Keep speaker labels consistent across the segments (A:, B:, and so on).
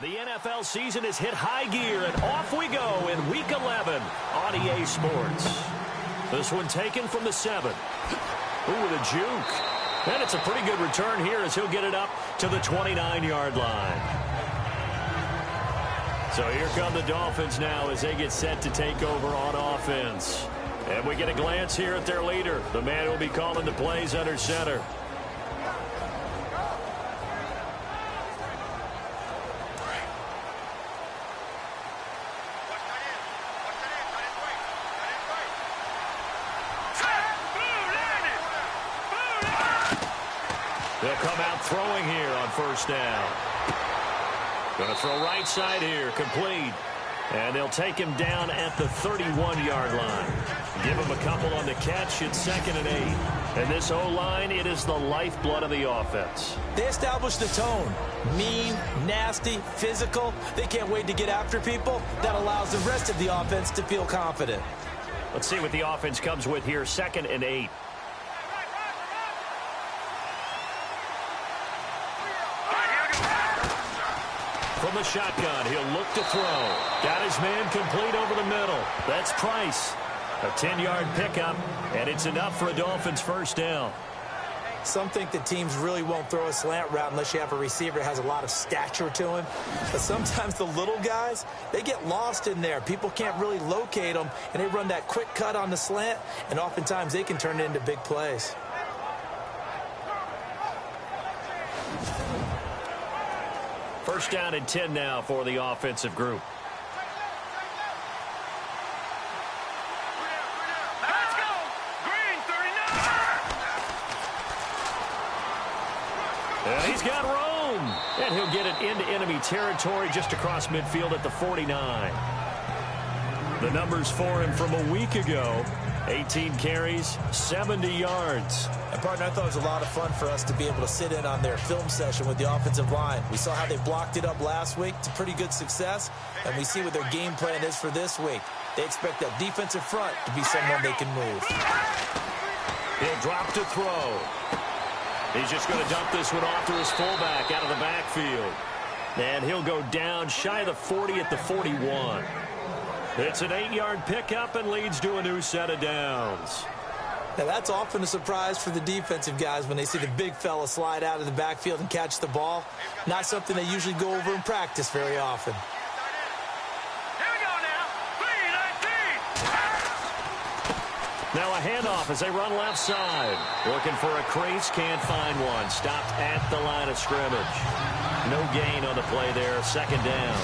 A: The NFL season has hit high gear, and off we go in Week 11 on EA Sports. This one taken from the 7. Ooh, with a juke. And it's a pretty good return here as he'll get it up to the 29-yard line. So here come the Dolphins now as they get set to take over on offense. And we get a glance here at their leader, the man who will be calling the plays under center. They'll come out throwing here on first down. Going to throw right side here, complete. And they'll take him down at the 31-yard line. Give him a couple on the catch. It's 2nd and 8. And this O-line, it is the lifeblood of the offense.
B: They established the tone. Mean, nasty, physical. They can't wait to get after people. That allows the rest of the offense to feel confident.
A: Let's see what the offense comes with here. 2nd and 8. From the shotgun, he'll look to throw. Got his man complete over the middle. That's Price. A 10-yard pickup, and it's enough for a Dolphins first down.
B: Some think that teams really won't throw a slant route unless you have a receiver that has a lot of stature to him. But sometimes the little guys, they get lost in there. People can't really locate them, and they run that quick cut on the slant, and oftentimes they can turn it into big plays.
A: First down and 10 now for the offensive group.
C: Let's go! Green 39!
A: And he's got room. And he'll get it into enemy territory just across midfield at the 49. The numbers for him from a week ago. 18 carries, 70 yards.
B: And, partner, I thought it was a lot of fun for us to be able to sit in on their film session with the offensive line. We saw how they blocked it up last week to pretty good success, and we see what their game plan is for this week. They expect that defensive front to be someone they can move.
A: He'll drop to throw. He's just going to dump this one off to his fullback out of the backfield. And he'll go down shy of the 40 at the 41. It's an 8-yard pickup and leads to a new set of downs.
B: Now, that's often a surprise for the defensive guys when they see the big fella slide out of the backfield and catch the ball. Not something they usually go over in practice very often.
C: Here we go now. 3-19.
A: Now a handoff as they run left side. Looking for a crease, can't find one. Stopped at the line of scrimmage. No gain on the play there, 2nd down.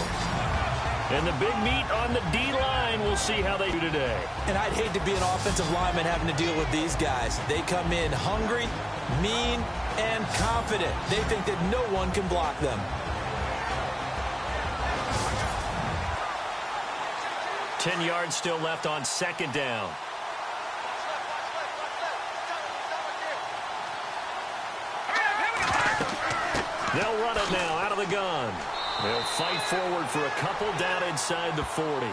A: And the big meat on the D-line, we'll see how they do today.
B: And I'd hate to be an offensive lineman having to deal with these guys. They come in hungry, mean, and confident. They think that no one can block them.
A: Ten yards still left on 2nd down. They'll run it now out of the gun. They'll fight forward for a couple down inside the 40.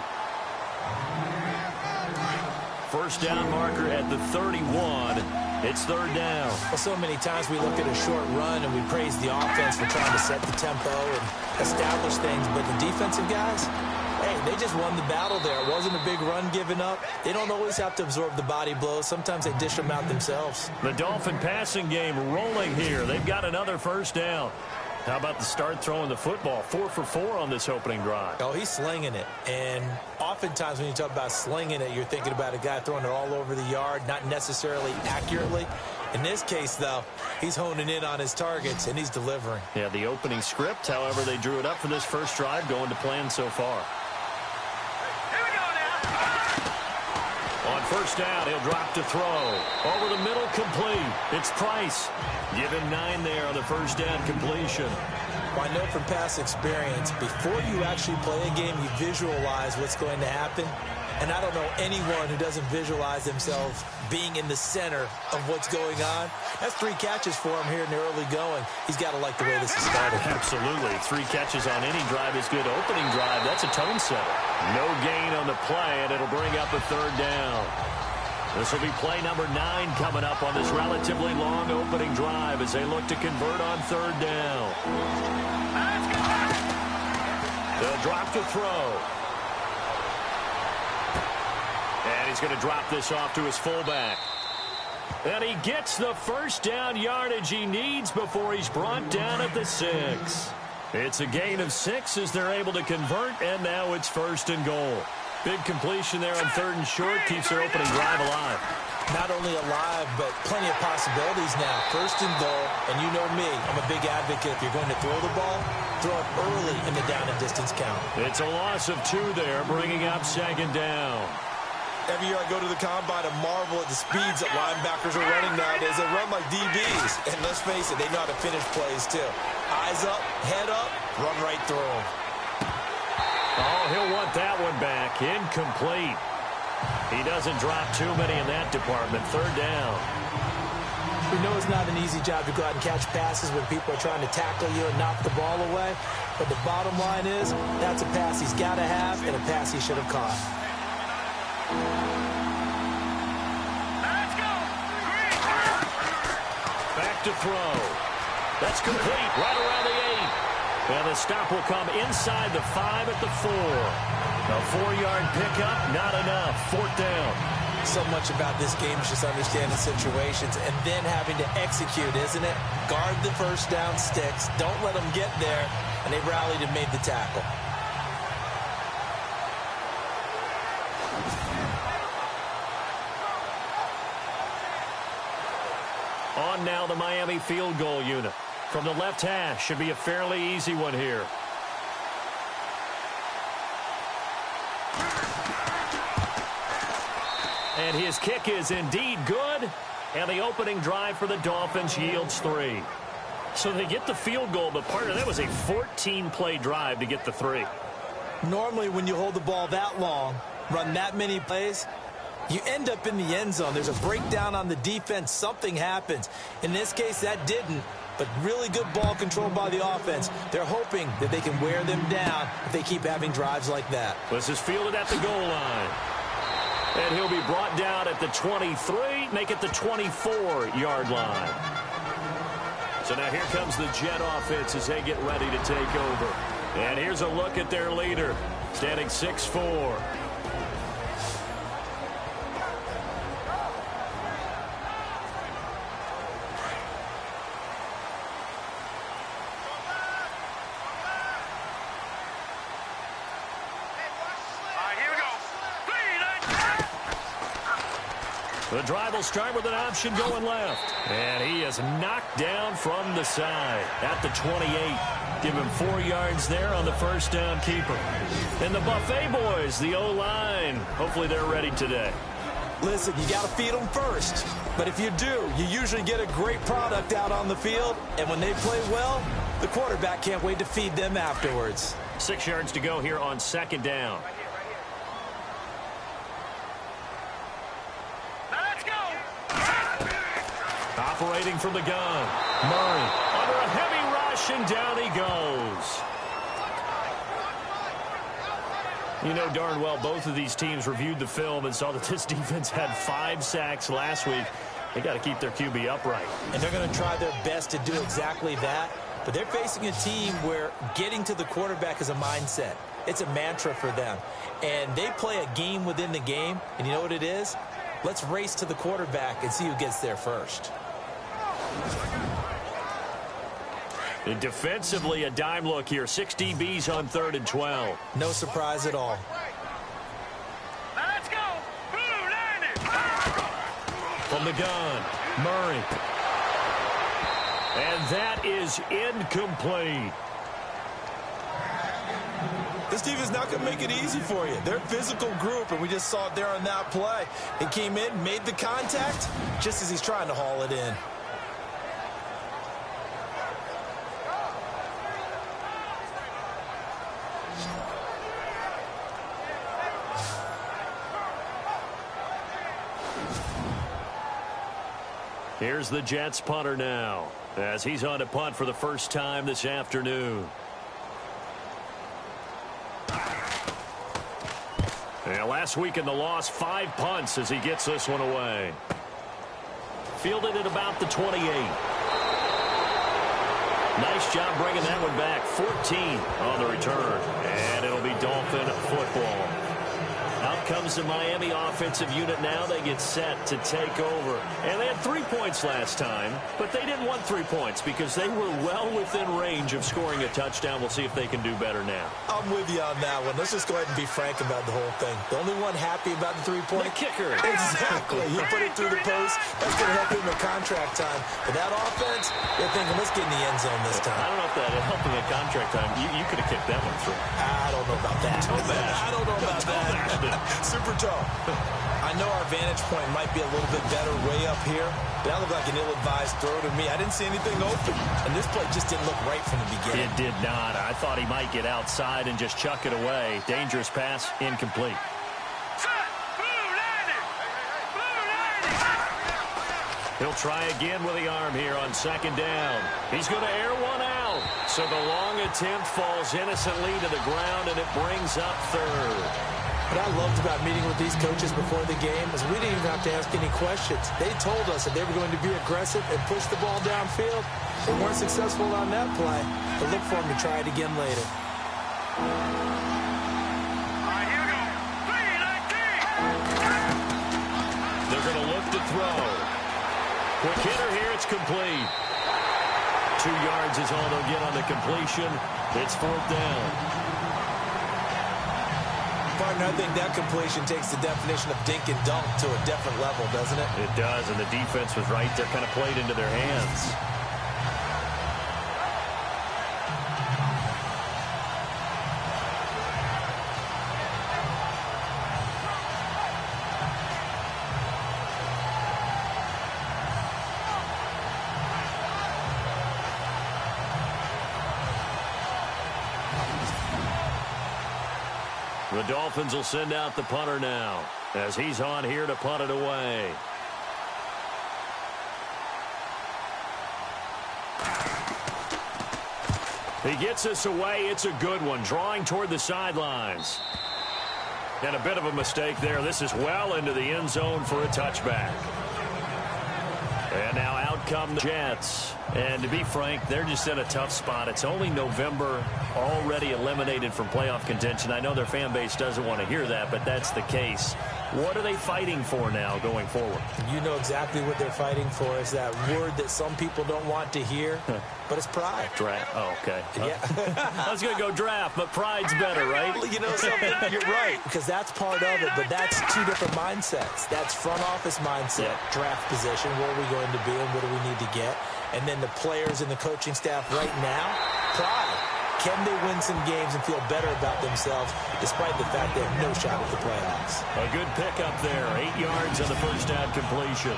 A: First down marker at the 31. It's 3rd down.
B: Well, so many times we look at a short run and we praise the offense for trying to set the tempo and establish things. But the defensive guys, hey, they just won the battle there. It wasn't a big run given up. They don't always have to absorb the body blows. Sometimes they dish them out themselves.
A: The Dolphin passing game rolling here. They've got another first down. How about the start throwing the football? 4 for 4 on this opening drive.
B: Oh, he's slinging it. And oftentimes when you talk about slinging it, you're thinking about a guy throwing it all over the yard, not necessarily accurately. In this case, though, he's honing in on his targets, and he's delivering.
A: Yeah, the opening script, however, they drew it up for this first drive, going to plan so far.
C: Here we go now.
A: On first down, he'll drop to throw. Over the middle, complete. It's Price. Give him 9 there on the first down completion.
B: Well, I know from past experience, before you actually play a game, you visualize what's going to happen. And I don't know anyone who doesn't visualize themselves being in the center of what's going on. That's 3 catches for him here in the early going. He's got to like the way this is started.
A: Absolutely. 3 catches on any drive is good. Opening drive, that's a tone setter. No gain on the play, and it'll bring up a 3rd down. This will be play number 9 coming up on this relatively long opening drive as they look to convert on 3rd down. They'll drop the throw. And he's going to drop this off to his fullback. And he gets the first down yardage he needs before he's brought down at the 6. It's a gain of 6 as they're able to convert, and now it's 1st and goal. Big completion there on 3rd and short keeps their opening drive alive.
B: Not only alive, but plenty of possibilities now. 1st and goal, and you know me, I'm a big advocate. If you're going to throw the ball, throw it early in the down and distance count.
A: It's a loss of 2 there, bringing up 2nd down.
B: Every year I go to the combine and marvel at the speeds that linebackers are running nowadays. They run like DBs. And let's face it, they know how to finish plays too. Eyes up, head up, run right through them.
A: Oh, he'll want that one back. Incomplete. He doesn't drop too many in that department. 3rd down.
B: We know it's not an easy job to go out and catch passes when people are trying to tackle you and knock the ball away. But the bottom line is, that's a pass he's got to have and a pass he should have caught.
C: Let's go. Green.
A: Back to throw. That's complete. Right around the 8. And the stop will come inside the 5 at the 4. A 4-yard pickup, not enough. 4th down.
B: So much about this game is just understanding situations and then having to execute, isn't it? Guard the first down sticks. Don't let them get there. And they rallied and made the tackle.
A: On now the Miami field goal unit. From the left hash, should be a fairly easy one here. And his kick is indeed good. And the opening drive for the Dolphins yields 3. So they get the field goal, but part of that was a 14-play drive to get the 3.
B: Normally when you hold the ball that long, run that many plays, you end up in the end zone. There's a breakdown on the defense. Something happens. In this case, that didn't. But really good ball control by the offense. They're hoping that they can wear them down if they keep having drives like that.
A: This is fielded at the goal line. And he'll be brought down at the 23, make it the 24-yard line. So now here comes the Jet offense as they get ready to take over. And here's a look at their leader, standing 6'4". The drive will start with an option going left. And he is knocked down from the side at the 28. Give him 4 yards there on the first down keeper. And the Buffet boys, the O-line, hopefully they're ready today.
B: Listen, you got to feed them first. But if you do, you usually get a great product out on the field. And when they play well, the quarterback can't wait to feed them afterwards.
A: 6 yards to go here on 2nd down. Operating from the gun. Murray under a heavy rush, and down he goes. You know darn well both of these teams reviewed the film and saw that this defense had 5 sacks last week. They got to keep their QB upright.
B: And they're going to try their best to do exactly that. But they're facing a team where getting to the quarterback is a mindset. It's a mantra for them. And they play a game within the game. And you know what it is? Let's race to the quarterback and see who gets there first.
A: And defensively, a dime look here. 6 DBs on 3rd and 12.
B: No surprise at all.
C: Let's go. Blue landed.
A: From the gun, Murray. And that is incomplete.
B: This team is not going to make it easy for you. They're a physical group, and we just saw it there on that play. He came in, made the contact, just as he's trying to haul it in.
A: Here's the Jets punter now, as he's on to punt for the first time this afternoon. And last week in the loss, 5 punts as he gets this one away. Fielded at about the 28. Nice job bringing that one back. 14 on the return. And it'll be Dolphin football. Out comes the Miami offensive unit now. They get set to take over. And they had 3 points last time, but they didn't want 3 points because they were well within range of scoring a touchdown. We'll see if they can do better now.
B: I'm with you on that one. Let's just go ahead and be frank about the whole thing. The only one happy about the 3-point?
A: The kicker.
B: Exactly. You put it through the post. That's going to help him in contract time. But that offense, they're thinking, let's get in the end zone this time.
A: I don't know if that helped him in contract time. You could have kicked that one through.
B: I don't know about that. I don't know about that. Super tall. I know our vantage point might be a little bit better way up here, but that looked like an ill-advised throw to me. I didn't see anything open, and this play just didn't look right from the beginning.
A: It did not. I thought he might get outside and just chuck it away. Dangerous pass, incomplete. He'll try again with the arm here on second down. He's going to air one out. So the long attempt falls innocently to the ground, and it brings up third.
B: What I loved about meeting with these coaches before the game is we didn't even have to ask any questions. They told us that they were going to be aggressive and push the ball downfield. They weren't successful on that play, but look for them to try it again later.
A: They're going to look to throw. Quick hitter here, it's complete. 2 yards is all they'll get on the completion. It's fourth down.
B: Partner, I think that completion takes the definition of dink and dunk to a different level, doesn't it?
A: It does, and the defense was right there, kind of played into their hands. The Dolphins will send out the punter now as he's on here to punt it away. He gets us away. It's a good one, drawing toward the sidelines. And a bit of a mistake there. This is well into the end zone for a touchback. And now out come the Jets. And to be frank, they're just in a tough spot. It's only November, already eliminated from playoff contention. I know their fan base doesn't want to hear that, but that's the case. What are they fighting for now going forward?
B: You know exactly what they're fighting for. Is that word that some people don't want to hear, but it's pride.
A: Draft. Oh, okay.
B: Yeah.
A: I was going to go draft, but pride's better, right?
B: You know something? You're right, because that's part of it, but that's 2 different mindsets. That's front office mindset, draft position, where are we going to be and what do we need to get? And then the players and the coaching staff right now, pride. Can they win some games and feel better about themselves despite the fact they have no shot at the playoffs?
A: A good pickup there. 8 yards on the first down completion.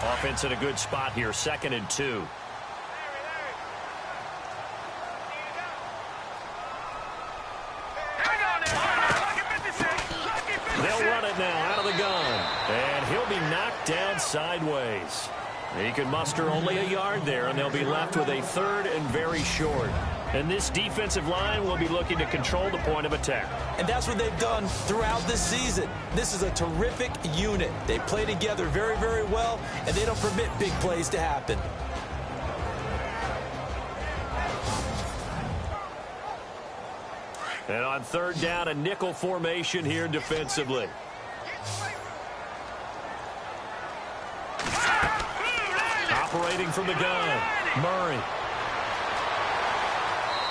A: Offense in a good spot here. 2nd and 2. They'll run it now out of the gun. And he'll be knocked down sideways. He can muster only a yard there, and they'll be left with a 3rd and very short. And this defensive line will be looking to control the point of attack.
B: And that's what they've done throughout this season. This is a terrific unit. They play together very, very well, and they don't permit big plays to happen.
A: And on 3rd down, a nickel formation here defensively. Operating from the gun, Murray.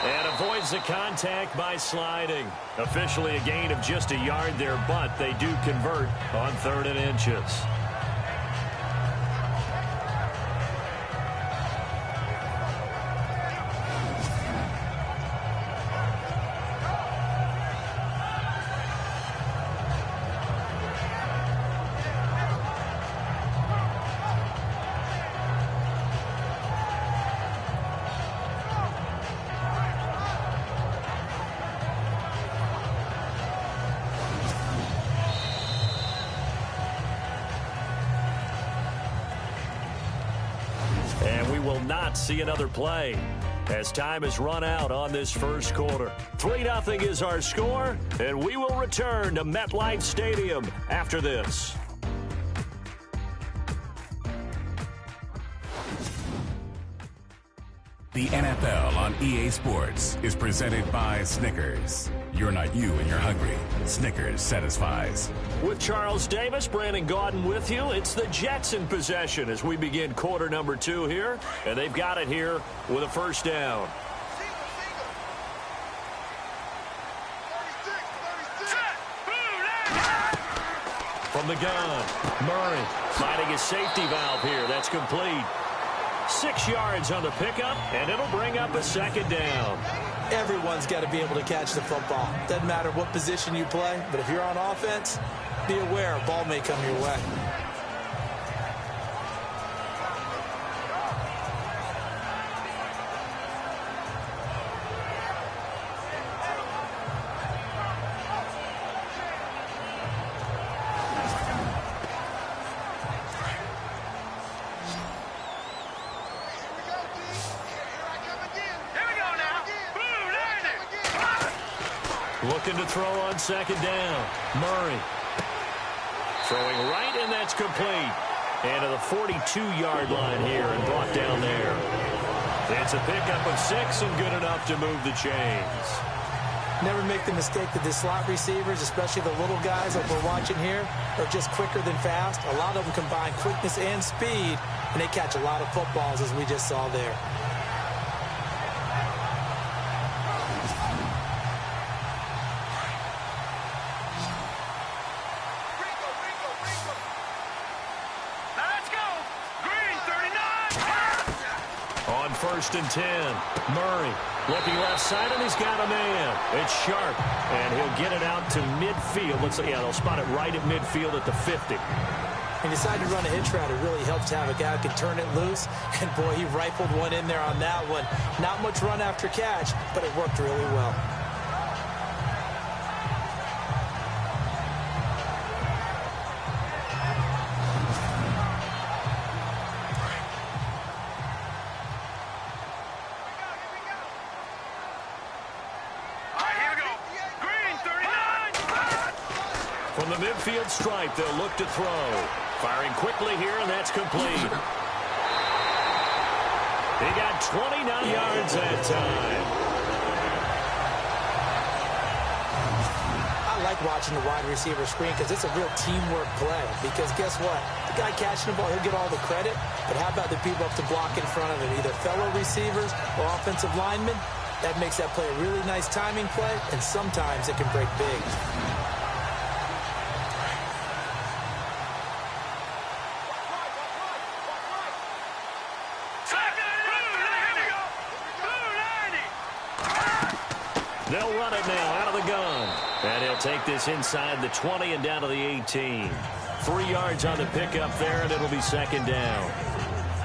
A: And avoids the contact by sliding. Officially a gain of just a yard there, but they do convert on 3rd and inches. not see another play as time has run out on this first quarter. 3-0 is our score, and we will return to MetLife Stadium after this.
D: The NFL on EA Sports is presented by Snickers. You're not you and you're hungry. Snickers satisfies.
A: With Charles Davis, Brandon Gaudin with you. It's the Jets in possession as we begin quarter number 2 here. And they've got it here with a first down. From the gun, Murray finding his safety valve here. That's complete. 6 yards on the pickup, and it'll bring up a second down.
B: Everyone's got to be able to catch the football. Doesn't matter what position you play, but if you're on offense, be aware a ball may come your way.
A: Looking to throw on second down. Murray throwing right, and that's complete. And to the 42-yard line here and brought down there. It's a pickup of 6 and good enough to move the chains.
B: Never make the mistake that the slot receivers, especially the little guys that we're watching here, are just quicker than fast. A lot of them combine quickness and speed, and they catch a lot of footballs, as we just saw there.
A: First and 10. Murray looking left side, and he's got a man. It's Sharp, and he'll get it out to midfield. Looks like, yeah, they'll spot it right at midfield at the 50.
B: He decided to run a hitch route. It really helps to have a guy who can turn it loose. And, boy, he rifled one in there on that one. Not much run after catch, but it worked really well.
A: From the midfield stripe, they'll look to throw. Firing quickly here, and that's complete. He got 29 yards that time.
B: I like watching the wide receiver screen because it's a real teamwork play. Because guess what? The guy catching the ball, he'll get all the credit. But how about the people up to block in front of him, either fellow receivers or offensive linemen? That makes that play a really nice timing play, and sometimes it can break big.
A: They'll run it now out of the gun. And he'll take this inside the 20 and down to the 18. 3 yards on the pickup there, and it'll be second down.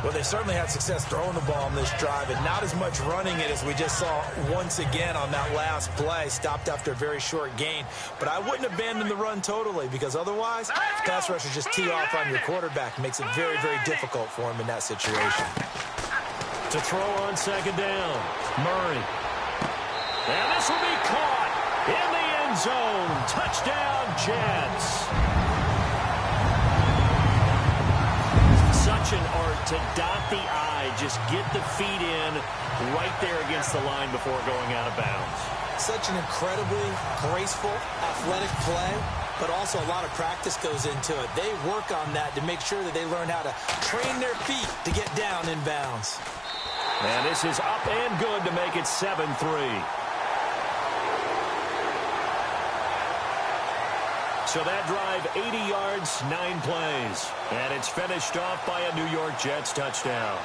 B: Well, they certainly had success throwing the ball on this drive, and not as much running it as we just saw once again on that last play. Stopped after a very short gain. But I wouldn't abandon the run totally, because otherwise, pass rushers just tee off on your quarterback. Makes it very, very difficult for him in that situation.
A: To throw on second down, Murray. And this will be caught in the end zone. Touchdown, Jets. Such an art to dot the I, just get the feet in right there against the line before going out of bounds.
B: Such an incredibly graceful, athletic play, but also a lot of practice goes into it. They work on that to make sure that they learn how to train their feet to get down in bounds.
A: And this is up and good to make it 7-3. So that drive, 80 yards, 9 plays. And it's finished off by a New York Jets touchdown.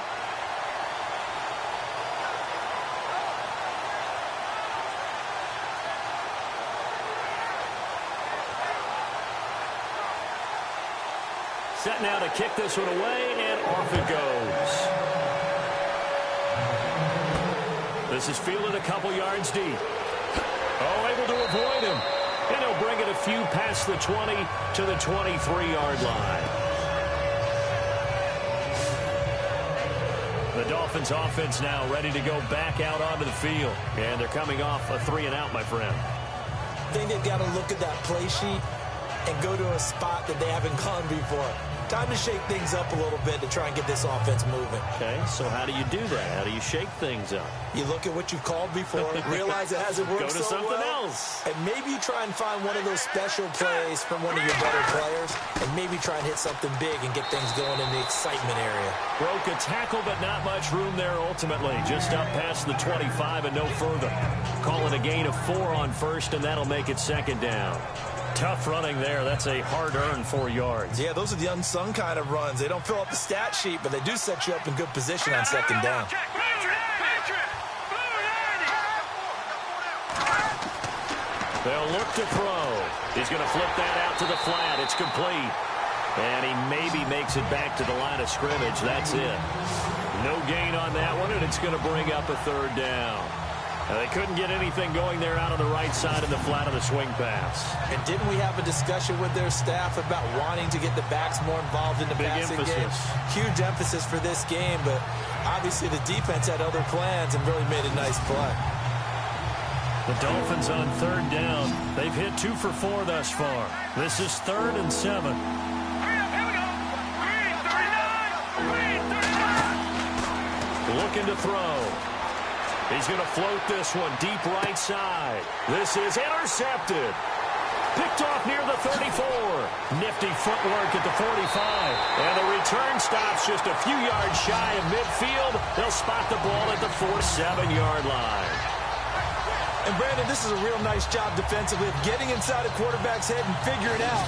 A: Set now to kick this one away, and off it goes. This is fielded a couple yards deep. Oh, able to avoid him. And he'll bring it a few past the 20 to the 23-yard line. The Dolphins offense now ready to go back out onto the field. And they're coming off a 3-and-out, my friend.
B: I think they've got to look at that play sheet and go to a spot that they haven't gone before. Time to shake things up a little bit to try and get this offense moving.
A: Okay, so how do you do that? How do you shake things up?
B: You look at what you've called before, realize it hasn't worked
A: Go to
B: so
A: something
B: well,
A: else.
B: and maybe you try and find one of those special plays from one of your better players, and maybe try and hit something big and get things going in the excitement area.
A: Broke a tackle, but not much room there ultimately. Just up past the 25 and no further. Call it a gain of 4 on first, and that'll make it 2nd down. Tough running there. That's a hard-earned 4 yards.
B: Yeah, those are the unsung kind of runs. They don't fill up the stat sheet, but they do set you up in good position on 2nd down.
A: They'll look to throw. He's going to flip that out to the flat. It's complete. And he maybe makes it back to the line of scrimmage. That's it. No gain on that one, and it's going to bring up a 3rd down. Now, they couldn't get anything going there out on the right side of the flat of the swing pass.
B: And didn't we have a discussion with their staff about wanting to get the backs more involved in the passing game? Huge emphasis for this game, but obviously the defense had other plans and really made a nice play.
A: The Dolphins on 3rd down. They've hit 2 for 4 thus far. This is 3rd and 7. Looking to throw. He's going to float this one deep right side. This is intercepted. Picked off near the 34. Nifty footwork at the 45. And the return stops just a few yards shy of midfield. They'll spot the ball at the 47-yard line.
B: And, Brandon, this is a real nice job defensively of getting inside a quarterback's head and figuring out,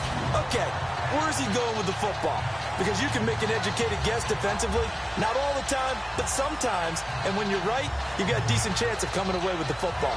B: okay, where's he going with the football? Because you can make an educated guess defensively, not all the time, but sometimes. And when you're right, you've got a decent chance of coming away with the football.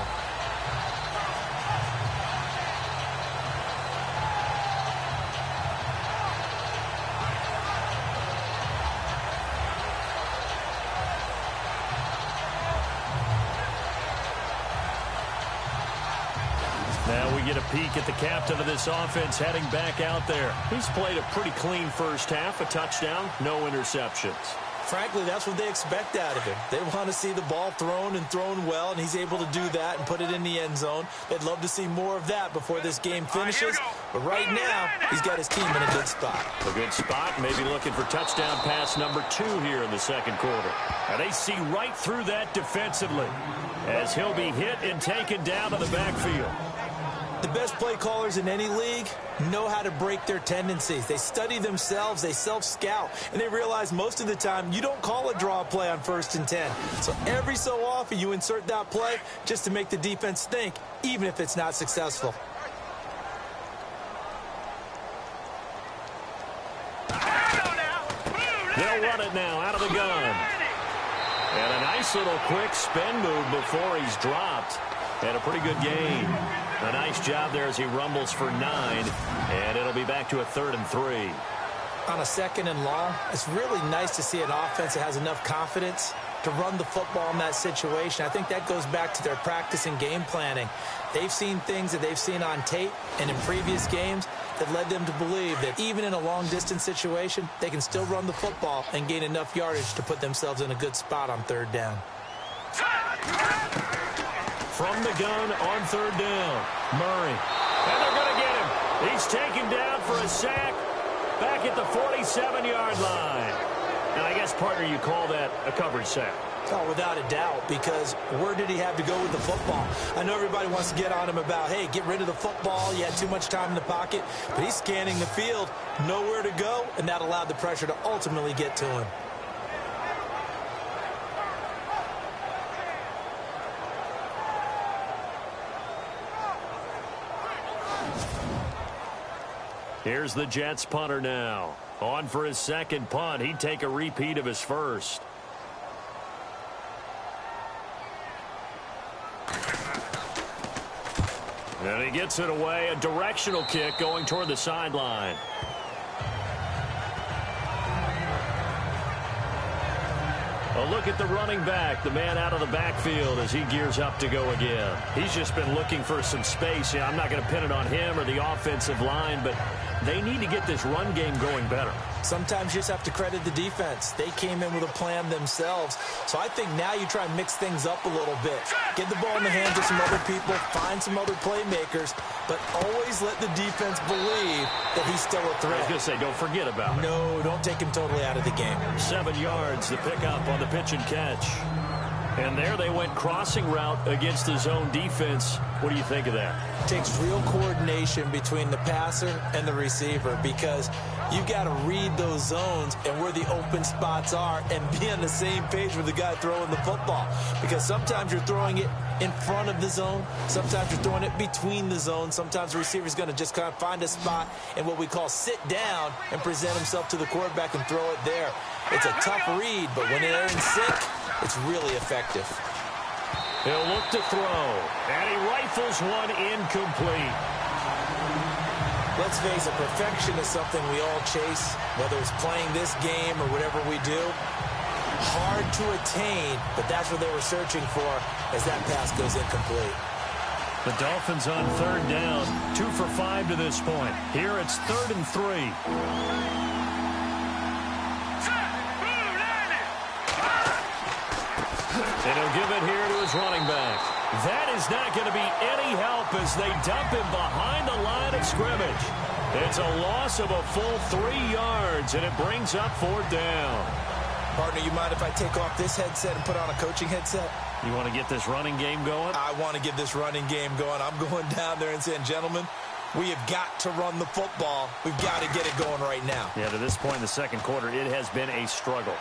A: Now we get a peek at the captain of this offense heading back out there. He's played a pretty clean first half, a touchdown, no interceptions.
B: Frankly, that's what they expect out of him. They want to see the ball thrown and thrown well, and he's able to do that and put it in the end zone. They'd love to see more of that before this game finishes. But right now, he's got his team in a good spot.
A: A good spot, maybe looking for touchdown pass number 2 here in the 2nd quarter. And they see right through that defensively as he'll be hit and taken down to the backfield.
B: The best play callers in any league know how to break their tendencies. They study themselves, they self-scout, and they realize most of the time you don't call a draw play on 1st and 10. So every so often you insert that play just to make the defense think, even if it's not successful.
A: They'll run it now out of the gun. And a nice little quick spin move before he's dropped. And a pretty good gain. A nice job there as he rumbles for 9. And it'll be back to a 3rd and 3.
B: On a 2nd and long, it's really nice to see an offense that has enough confidence to run the football in that situation. I think that goes back to their practice and game planning. They've seen things that they've seen on tape and in previous games that led them to believe that even in a long-distance situation, they can still run the football and gain enough yardage to put themselves in a good spot on 3rd down.
A: From the gun on 3rd down, Murray. And they're going to get him. He's taken down for a sack back at the 47-yard line. Now, I guess, partner, you call that a coverage sack.
B: Oh, without a doubt, because where did he have to go with the football? I know everybody wants to get on him about, hey, get rid of the football. You had too much time in the pocket. But he's scanning the field, nowhere to go, and that allowed the pressure to ultimately get to him.
A: Here's the Jets punter now. On for his 2nd punt. He'd take a repeat of his first. And he gets it away. A directional kick going toward the sideline. A look at the running back, the man out of the backfield as he gears up to go again. He's just been looking for some space. Yeah, I'm not going to pin it on him or the offensive line, but they need to get this run game going better.
B: Sometimes you just have to credit the defense. They came in with a plan themselves. So I think now you try and mix things up a little bit. Get the ball in the hands of some other people, find some other playmakers, but always let the defense believe that he's still a threat.
A: I was going to say, don't forget about it.
B: No, don't take him totally out of the game.
A: 7 yards, the pickup on the pitch and catch. And there they went crossing route against the zone defense. What do you think of that?
B: It takes real coordination between the passer and the receiver because you've got to read those zones and where the open spots are and be on the same page with the guy throwing the football. Because sometimes you're throwing it in front of the zone. Sometimes you're throwing it between the zones. Sometimes the receiver's going to just kind of find a spot and what we call sit down and present himself to the quarterback and throw it there. It's a tough read, but when they're in sync, it's really effective.
A: He'll look to throw, and he rifles one incomplete.
B: Let's face it, perfection is something we all chase, whether it's playing this game or whatever we do. Hard to attain, but that's what they were searching for as that pass goes incomplete.
A: The Dolphins on 3rd down, 2 for 5 to this point. Here it's 3rd and 3. And he'll give it here to his running back. That is not going to be any help as they dump him behind the line of scrimmage. It's a loss of a full 3 yards, and it brings up 4th down.
B: Partner, you mind if I take off this headset and put on a coaching headset?
A: You want to get this running game going?
B: I want to get this running game going. I'm going down there and saying, gentlemen, we have got to run the football. We've got to get it going right now.
A: Yeah, to this point in the second quarter, it has been a struggle.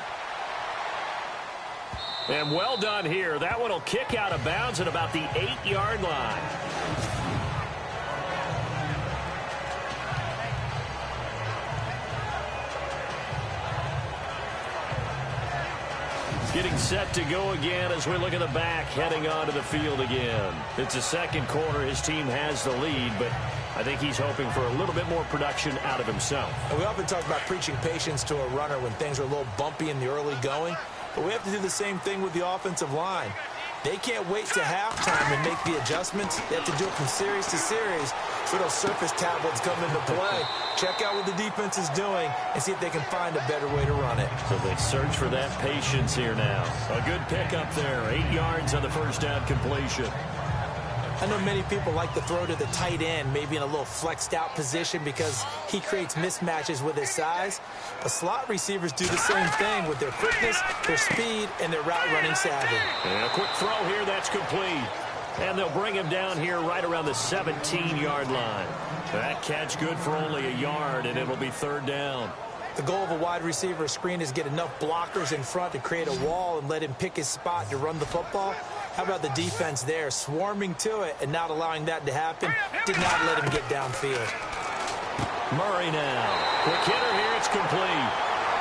A: And well done here. That one will kick out of bounds at about the 8-yard line. Getting set to go again as we look at the back heading onto the field again. It's the second quarter. His team has the lead, but I think he's hoping for a little bit more production out of himself.
B: And we often talk about preaching patience to a runner when things are a little bumpy in the early going. But we have to do the same thing with the offensive line. They can't wait to halftime and make the adjustments. They have to do it from series to series so those surface tablets come into play. Check out what the defense is doing and see if they can find a better way to run it.
A: So they search for that patience here now. A good pickup there. 8 yards on the first down completion.
B: I know many people like to throw to the tight end, maybe in a little flexed out position because he creates mismatches with his size. But slot receivers do the same thing with their quickness, their speed, and their route running savvy.
A: And a quick throw here, that's complete. And they'll bring him down here right around the 17-yard line. That catch good for only a yard, and it'll be 3rd down.
B: The goal of a wide receiver screen is get enough blockers in front to create a wall and let him pick his spot to run the football. How about the defense there, swarming to it and not allowing that to happen? Did not let him get downfield.
A: Murray now. Quick hitter here, it's complete.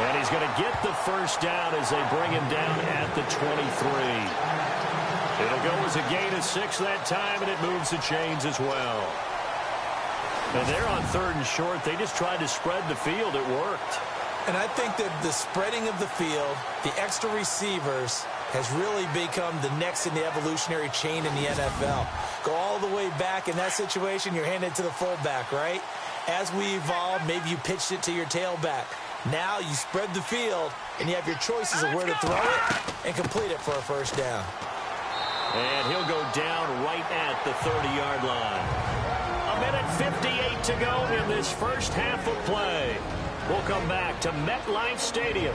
A: And he's going to get the first down as they bring him down at the 23. It'll go as a gain of 6 that time, and it moves the chains as well. And they're on 3rd and short. They just tried to spread the field. It worked.
B: And I think that the spreading of the field, the extra receivers, has really become the next in the evolutionary chain in the NFL. Go all the way back in that situation, you're handed to the fullback, right? As we evolve, maybe you pitched it to your tailback. Now you spread the field, and you have your choices of where to throw it and complete it for a first down.
A: And he'll go down right at the 30-yard line. 1:58 to go in this first half of play. We'll come back to MetLife Stadium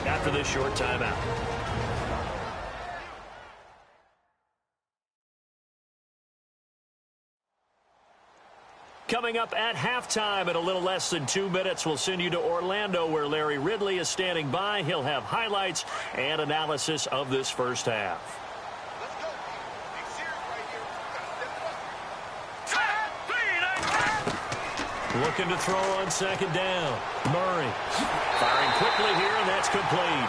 A: after this short timeout. Coming up at halftime in a little less than 2 minutes, we'll send you to Orlando where Larry Ridley is standing by. He'll have highlights and analysis of this first half. Looking to throw on 2nd down. Murray firing quickly here, and that's complete.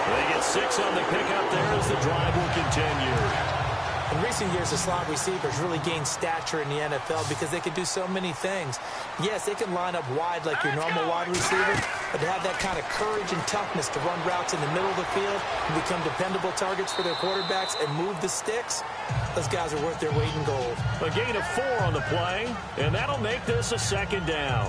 A: They get 6 on the pickup there as the drive will continue.
B: In recent years, the slot receivers really gained stature in the NFL because they can do so many things. Yes, they can line up wide like your normal wide receiver, but to have that kind of courage and toughness to run routes in the middle of the field and become dependable targets for their quarterbacks and move the sticks, those guys are worth their weight in gold.
A: A gain of 4 on the play, and that'll make this a 2nd down.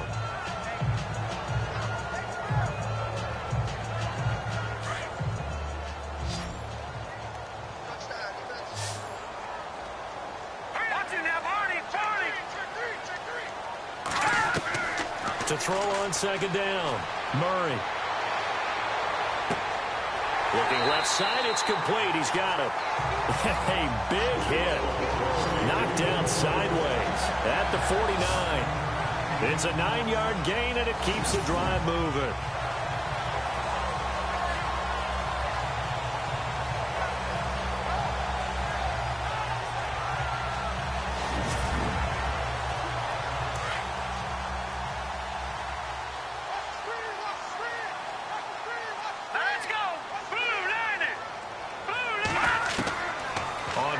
A: To throw on second down, Murray. Looking left side, it's complete. He's got it. A big hit. Knocked down sideways at the 49. It's a 9-yard gain, and it keeps the drive moving.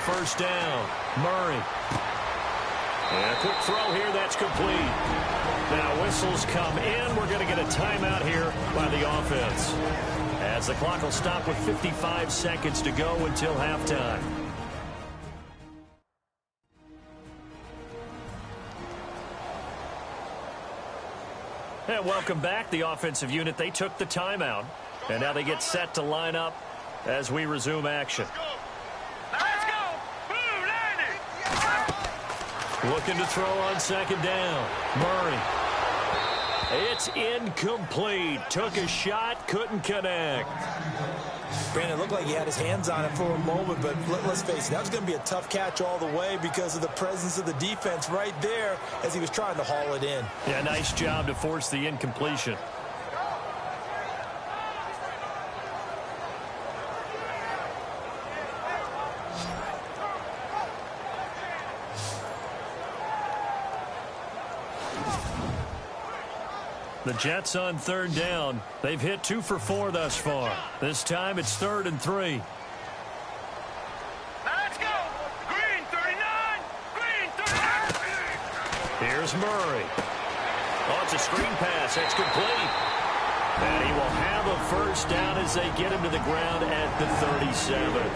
A: First down, Murray. And a quick throw here, that's complete. Now whistles come in. We're going to get a timeout here by the offense, as the clock will stop with 55 seconds to go until halftime. And welcome back, the offensive unit. They took the timeout, and now they get set to line up as we resume action. Looking to throw on second down. Murray. It's incomplete. Took a shot, couldn't connect.
B: Brandon, it looked like he had his hands on it for a moment, but let's face it, that was going to be a tough catch all the way because of the presence of the defense right there as he was trying to haul it in.
A: Yeah, nice job to force the incompletion. The Jets on third down. They've hit 2 for 4 thus far. This time it's 3rd and 3.
C: Let's go! Green 39! Green 39!
A: Here's Murray. Oh, it's a screen pass. That's complete. And he will have a first down as they get him to the ground at the 37.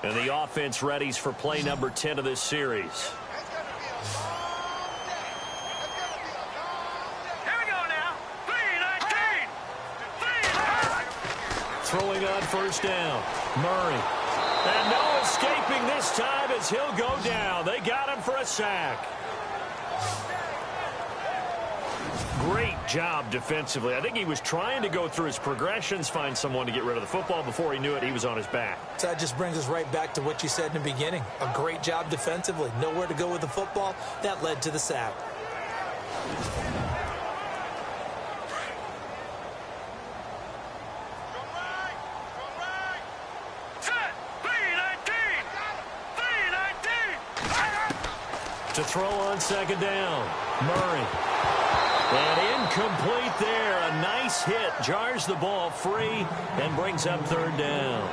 A: And the offense readies for play number 10 of this series.
C: Here we go now. 3-19. 3-19.
A: Throwing on first down. Murray. And no escaping this time as he'll go down. They got him for a sack. Great job defensively. I think he was trying to go through his progressions, find someone to get rid of the football. Before he knew it, he was on his back.
B: So that just brings us right back to what you said in the beginning. A great job defensively. Nowhere to go with the football. That led to the sack.
C: Set. 3-19. 3-19.
A: To throw on second down. Murray. And incomplete there. A nice hit. Jars the ball free and brings up third down.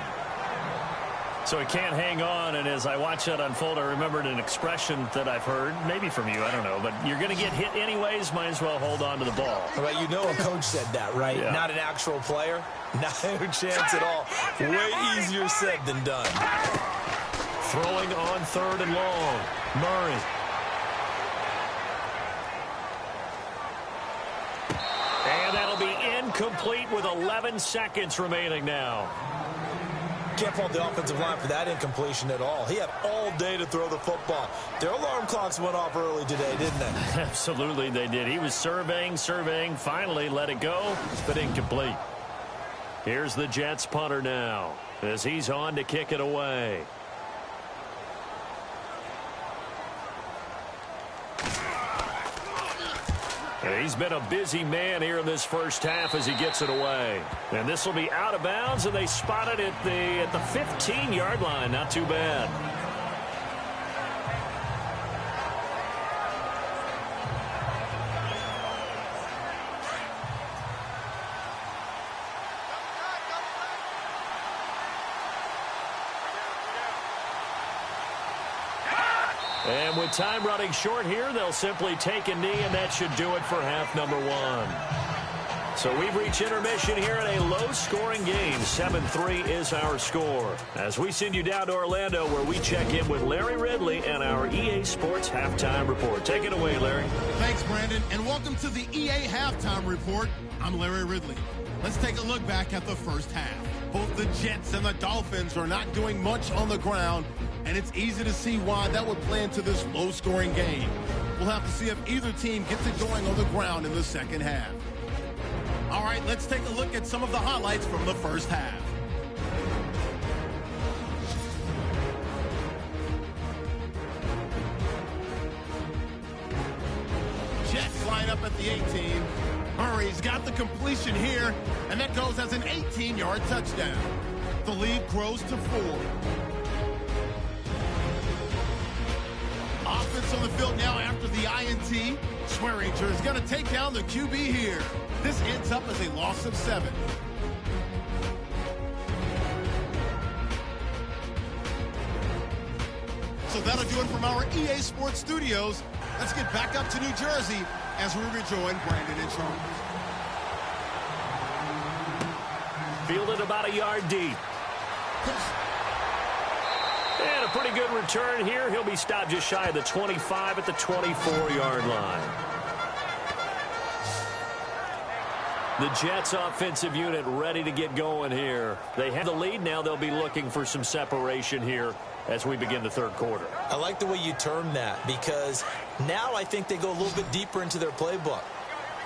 A: So he can't hang on, and as I watch that unfold, I remembered an expression that I've heard, maybe from you, I don't know, but you're going to get hit anyways, might as well hold on to the ball.
B: Well, you know a coach said that, right?
A: Yeah.
B: Not an actual player. No chance at all. Way easier said than done.
A: Throwing on third and long. Murray. And that'll be incomplete with 11 seconds remaining now.
B: Can't fault the offensive line for that incompletion at all. He had all day to throw the football. Their alarm clocks went off early today, didn't they?
A: Absolutely they did. He was surveying, finally let it go, but incomplete. Here's the Jets punter now as he's on to kick it away. He's been a busy man here in this first half as he gets it away. And this will be out of bounds, and they spot it at the 15-yard line. Not too bad. And with time running short here, they'll simply take a knee, and that should do it for half number 1. So we've reached intermission here in a low-scoring game. 7-3 is our score. As we send you down to Orlando, where we check in with Larry Ridley and our EA Sports Halftime Report. Take it away, Larry.
E: Thanks, Brandon, and welcome to the EA Halftime Report. I'm Larry Ridley. Let's take a look back at the first half. Both the Jets and the Dolphins are not doing much on the ground, and it's easy to see why that would play into this low-scoring game. We'll have to see if either team gets it going on the ground in the second half. All right, let's take a look at some of the highlights from the first half. Jets line up at the 18. Murray's got the completion here, and that goes as an 18-yard touchdown. The lead grows to 4. Offense on the field now after the INT. Swearinger is going to take down the QB here. This ends up as a loss of 7. So that'll do it from our EA Sports Studios. Let's get back up to New Jersey as we rejoin Brandon and Charles.
A: Fielded about a yard deep. And a pretty good return here. He'll be stopped just shy of the 25 at the 24-yard line. The Jets offensive unit ready to get going here. They have the lead now. They'll be looking for some separation here as we begin the third quarter.
B: I like the way you term that, because now I think they go a little bit deeper into their playbook.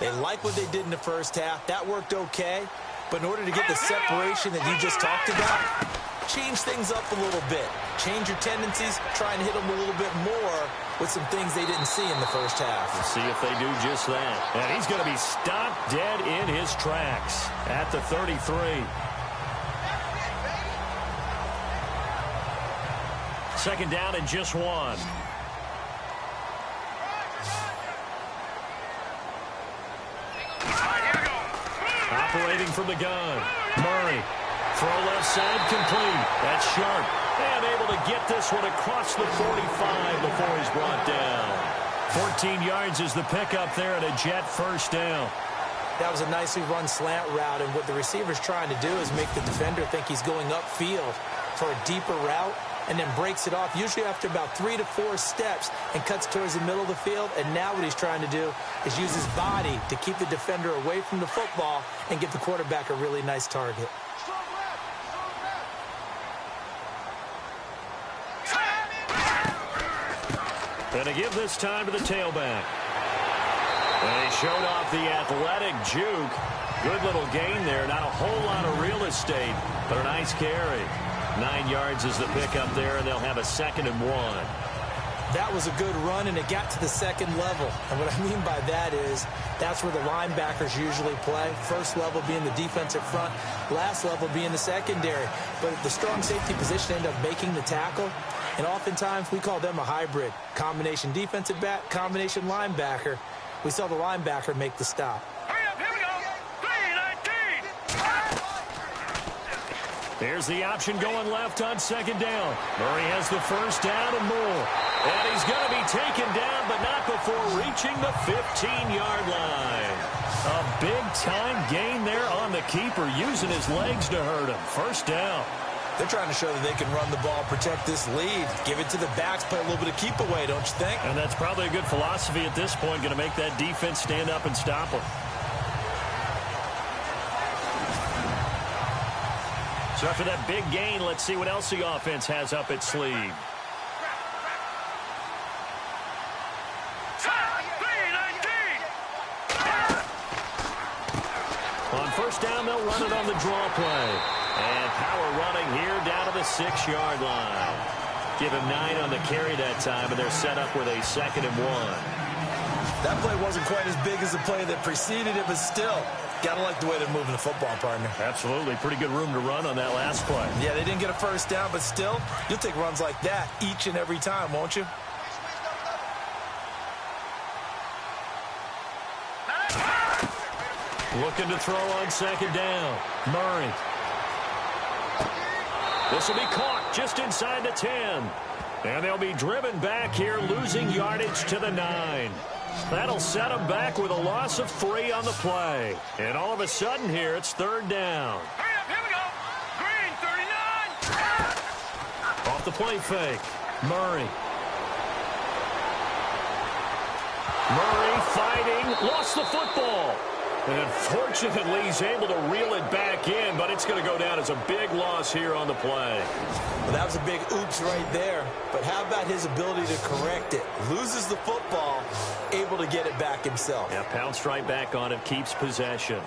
B: They like what they did in the first half. That worked okay. But in order to get the separation that you just talked about, change things up a little bit. Change your tendencies, try and hit them a little bit more with some things they didn't see in the first half.
A: We'll see if they do just that. And he's going to be stopped dead in his tracks at the 33. Second down and just 1. Operating from the gun. Murray. Throw left side complete. That's Sharp. And able to get this one across the 45 before he's brought down. 14 yards is the pickup there at a Jet first down.
B: That was a nicely run slant route, and what the receiver's trying to do is make the defender think he's going upfield for a deeper route, and then breaks it off, usually after about 3 to 4 steps, and cuts towards the middle of the field. And now what he's trying to do is use his body to keep the defender away from the football and give the quarterback a really nice target.
A: And to give this time to the tailback. And he showed off the athletic juke. Good little gain there. Not a whole lot of real estate, but a nice carry. 9 yards is the pickup there, and they'll have a 2nd and 1.
B: That was a good run, and it got to the second level. And what I mean by that is that's where the linebackers usually play. First level being the defensive front, last level being the secondary. But the strong safety position ended up making the tackle. And oftentimes we call them a hybrid. Combination defensive back, combination linebacker. We saw the linebacker make the stop.
C: Hurry up, here we go. 3-19.
A: Here's the option going left on second down. Murray has the first down and more. And he's going to be taken down, but not before reaching the 15-yard line. A big-time gain there on the keeper, using his legs to hurt him. First down.
B: They're trying to show that they can run the ball, protect this lead, give it to the backs, play a little bit of keep away, don't you think?
A: And that's probably a good philosophy at this point, going to make that defense stand up and stop them. So after that big gain, let's see what else the offense has up its sleeve. On first down, they'll run it on the draw play. And power running here down to the 6-yard line. Give him 9 on the carry that time, and they're set up with a 2nd and 1.
B: That play wasn't quite as big as the play that preceded it, but still, gotta like the way they're moving the football, partner.
A: Absolutely. Pretty good room to run on that last play.
B: Yeah, they didn't get a first down, but still, you'll take runs like that each and every time, won't you?
A: Looking to throw on second down. Murray. This will be caught just inside the 10. And they'll be driven back here, losing yardage to the 9. That'll set them back with a loss of 3 on the play. And all of a sudden here, it's 3rd down.
C: Hurry up, here we go. Green 39.
A: Off the play fake. Murray. Murray fighting. Lost the football. And unfortunately, he's able to reel it back in, but it's going to go down as a big loss here on the play.
B: Well, that was a big oops right there. But how about his ability to correct it? Loses the football, able to get it back himself.
A: Yeah, pounced right back on it, keeps possession.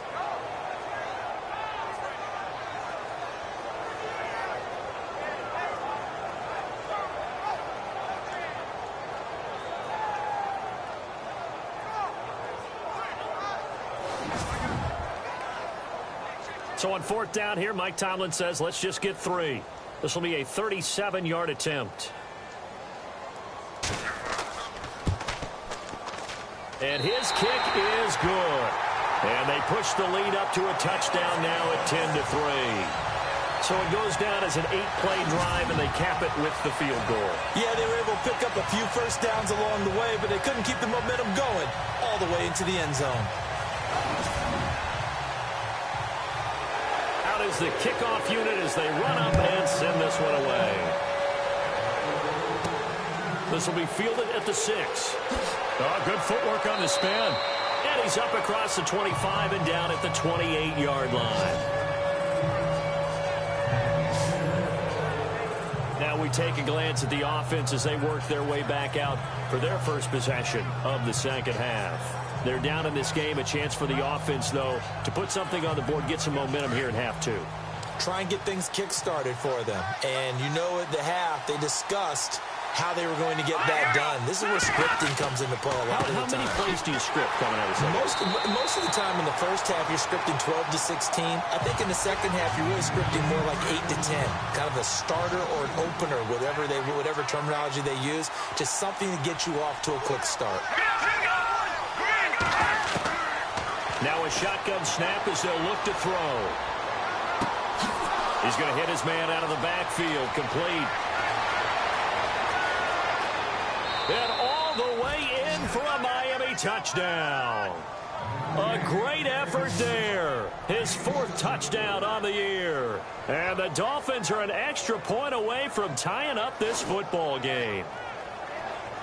A: So on 4th down here, Mike Tomlin says, let's just get 3. This will be a 37-yard attempt. And his kick is good. And they push the lead up to a touchdown now at 10-3. So it goes down as an 8-play drive, and they cap it with the field goal.
B: Yeah, they were able to pick up a few first downs along the way, but they couldn't keep the momentum going all the way into the end zone.
A: Is the kickoff unit as they run up and send this one away. This will be fielded at the 6. Oh, good footwork on the spin. And he's up across the 25 and down at the 28-yard line. Now we take a glance at the offense as they work their way back out for their first possession of the second half. They're down in this game. A chance for the offense, though, to put something on the board, get some momentum here in half 2.
B: Try and get things kick-started for them. And you know at the half, they discussed how they were going to get that done. This is where scripting comes into play a lot of the time.
A: How many plays do you script coming out of the second?
B: Most of the time in the first half, you're scripting 12 to 16. I think in the second half, you're really scripting more like 8 to 10. Kind of a starter or an opener, whatever terminology they use. Just something to get you off to a quick start.
A: Now a shotgun snap as they'll look to throw. He's going to hit his man out of the backfield. Complete. And all the way in for a Miami touchdown. A great effort there. His 4th touchdown on the year. And the Dolphins are an extra point away from tying up this football game.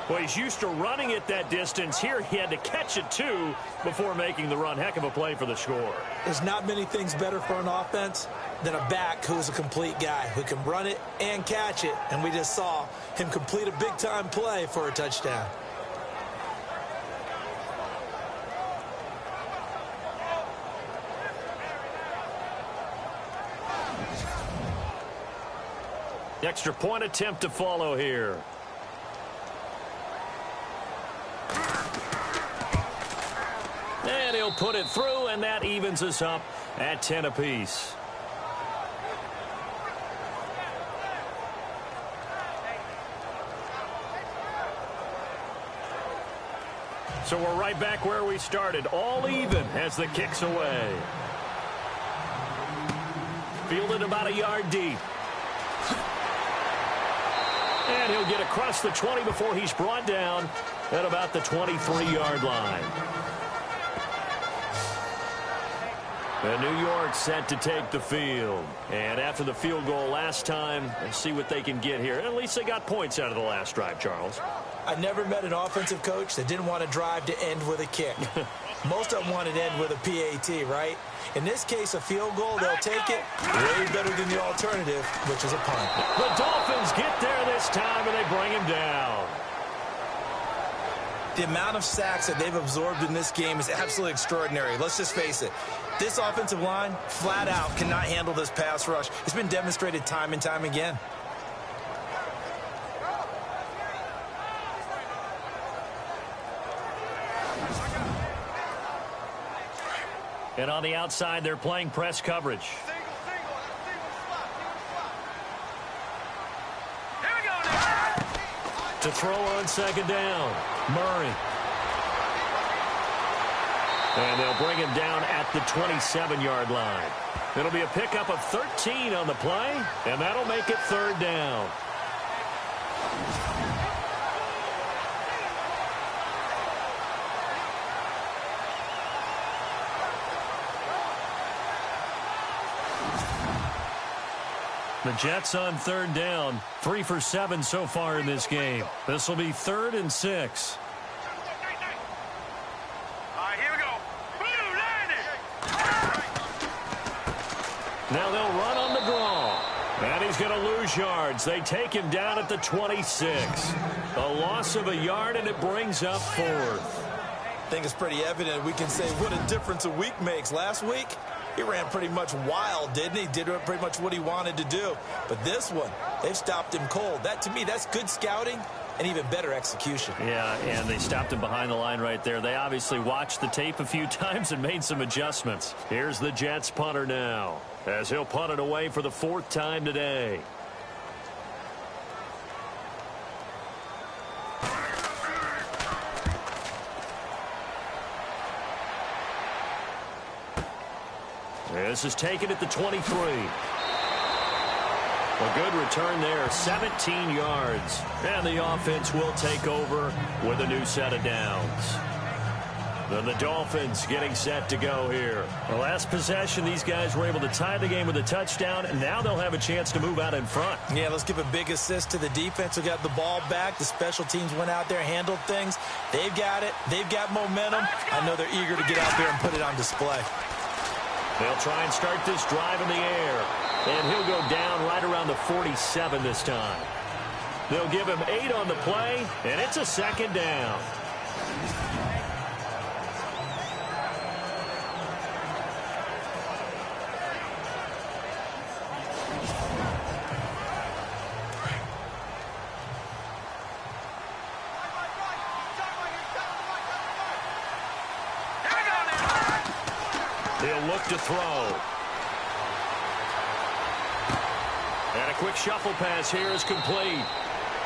A: Well, he's used to running it that distance. Here he had to catch it, too, before making the run. Heck of a play for the score.
B: There's not many things better for an offense than a back who's a complete guy who can run it and catch it. And we just saw him complete a big-time play for a touchdown.
A: The extra point attempt to follow here. And he'll put it through, and that evens us up at 10 apiece. So we're right back where we started, all even as the kick's away. Fielded about a yard deep. And he'll get across the 20 before he's brought down at about the 23-yard line. And New York set to take the field. And after the field goal last time, let's see what they can get here. At least they got points out of the last drive, Charles.
B: I never met an offensive coach that didn't want to drive to end with a kick. Most of them wanted to end with a PAT, right? In this case, a field goal, they'll take it way better than the alternative, which is a punt.
A: The Dolphins get there this time, and they bring him down.
B: The amount of sacks that they've absorbed in this game is absolutely extraordinary. Let's just face it. This offensive line, flat out, cannot handle this pass rush. It's been demonstrated time and time again.
A: And on the outside, they're playing press coverage.
C: Here we go now.
A: To throw on second down, Murray. And they'll bring him down at the 27-yard line. It'll be a pickup of 13 on the play, and that'll make it 3rd down. The Jets on third down. 3 for 7 so far in this game. This will be 3rd and 6.
C: All right, here we go. Blue, line it.
A: Now they'll run on the draw. And he's going to lose yards. They take him down at the 26. A loss of a yard, and it brings up 4th.
B: I think it's pretty evident. We can say what a difference a week makes. Last week, he ran pretty much wild, didn't he? Did pretty much what he wanted to do. But this one, they've stopped him cold. That, to me, that's good scouting and even better execution.
A: Yeah, and they stopped him behind the line right there. They obviously watched the tape a few times and made some adjustments. Here's the Jets punter now, as he'll punt it away for the 4th time today. This is taken at the 23. A good return there, 17 yards. And the offense will take over with a new set of downs. Then the Dolphins getting set to go here. The last possession, these guys were able to tie the game with a touchdown, and now they'll have a chance to move out in front.
B: Yeah, let's give a big assist to the defense who got the ball back. The special teams went out there, handled things. They've got it. They've got momentum. I know they're eager to get out there and put it on display.
A: They'll try and start this drive in the air. And he'll go down right around the 47 this time. They'll give him 8 on the play, and it's a 2nd down. He'll look to throw. And a quick shuffle pass here is complete.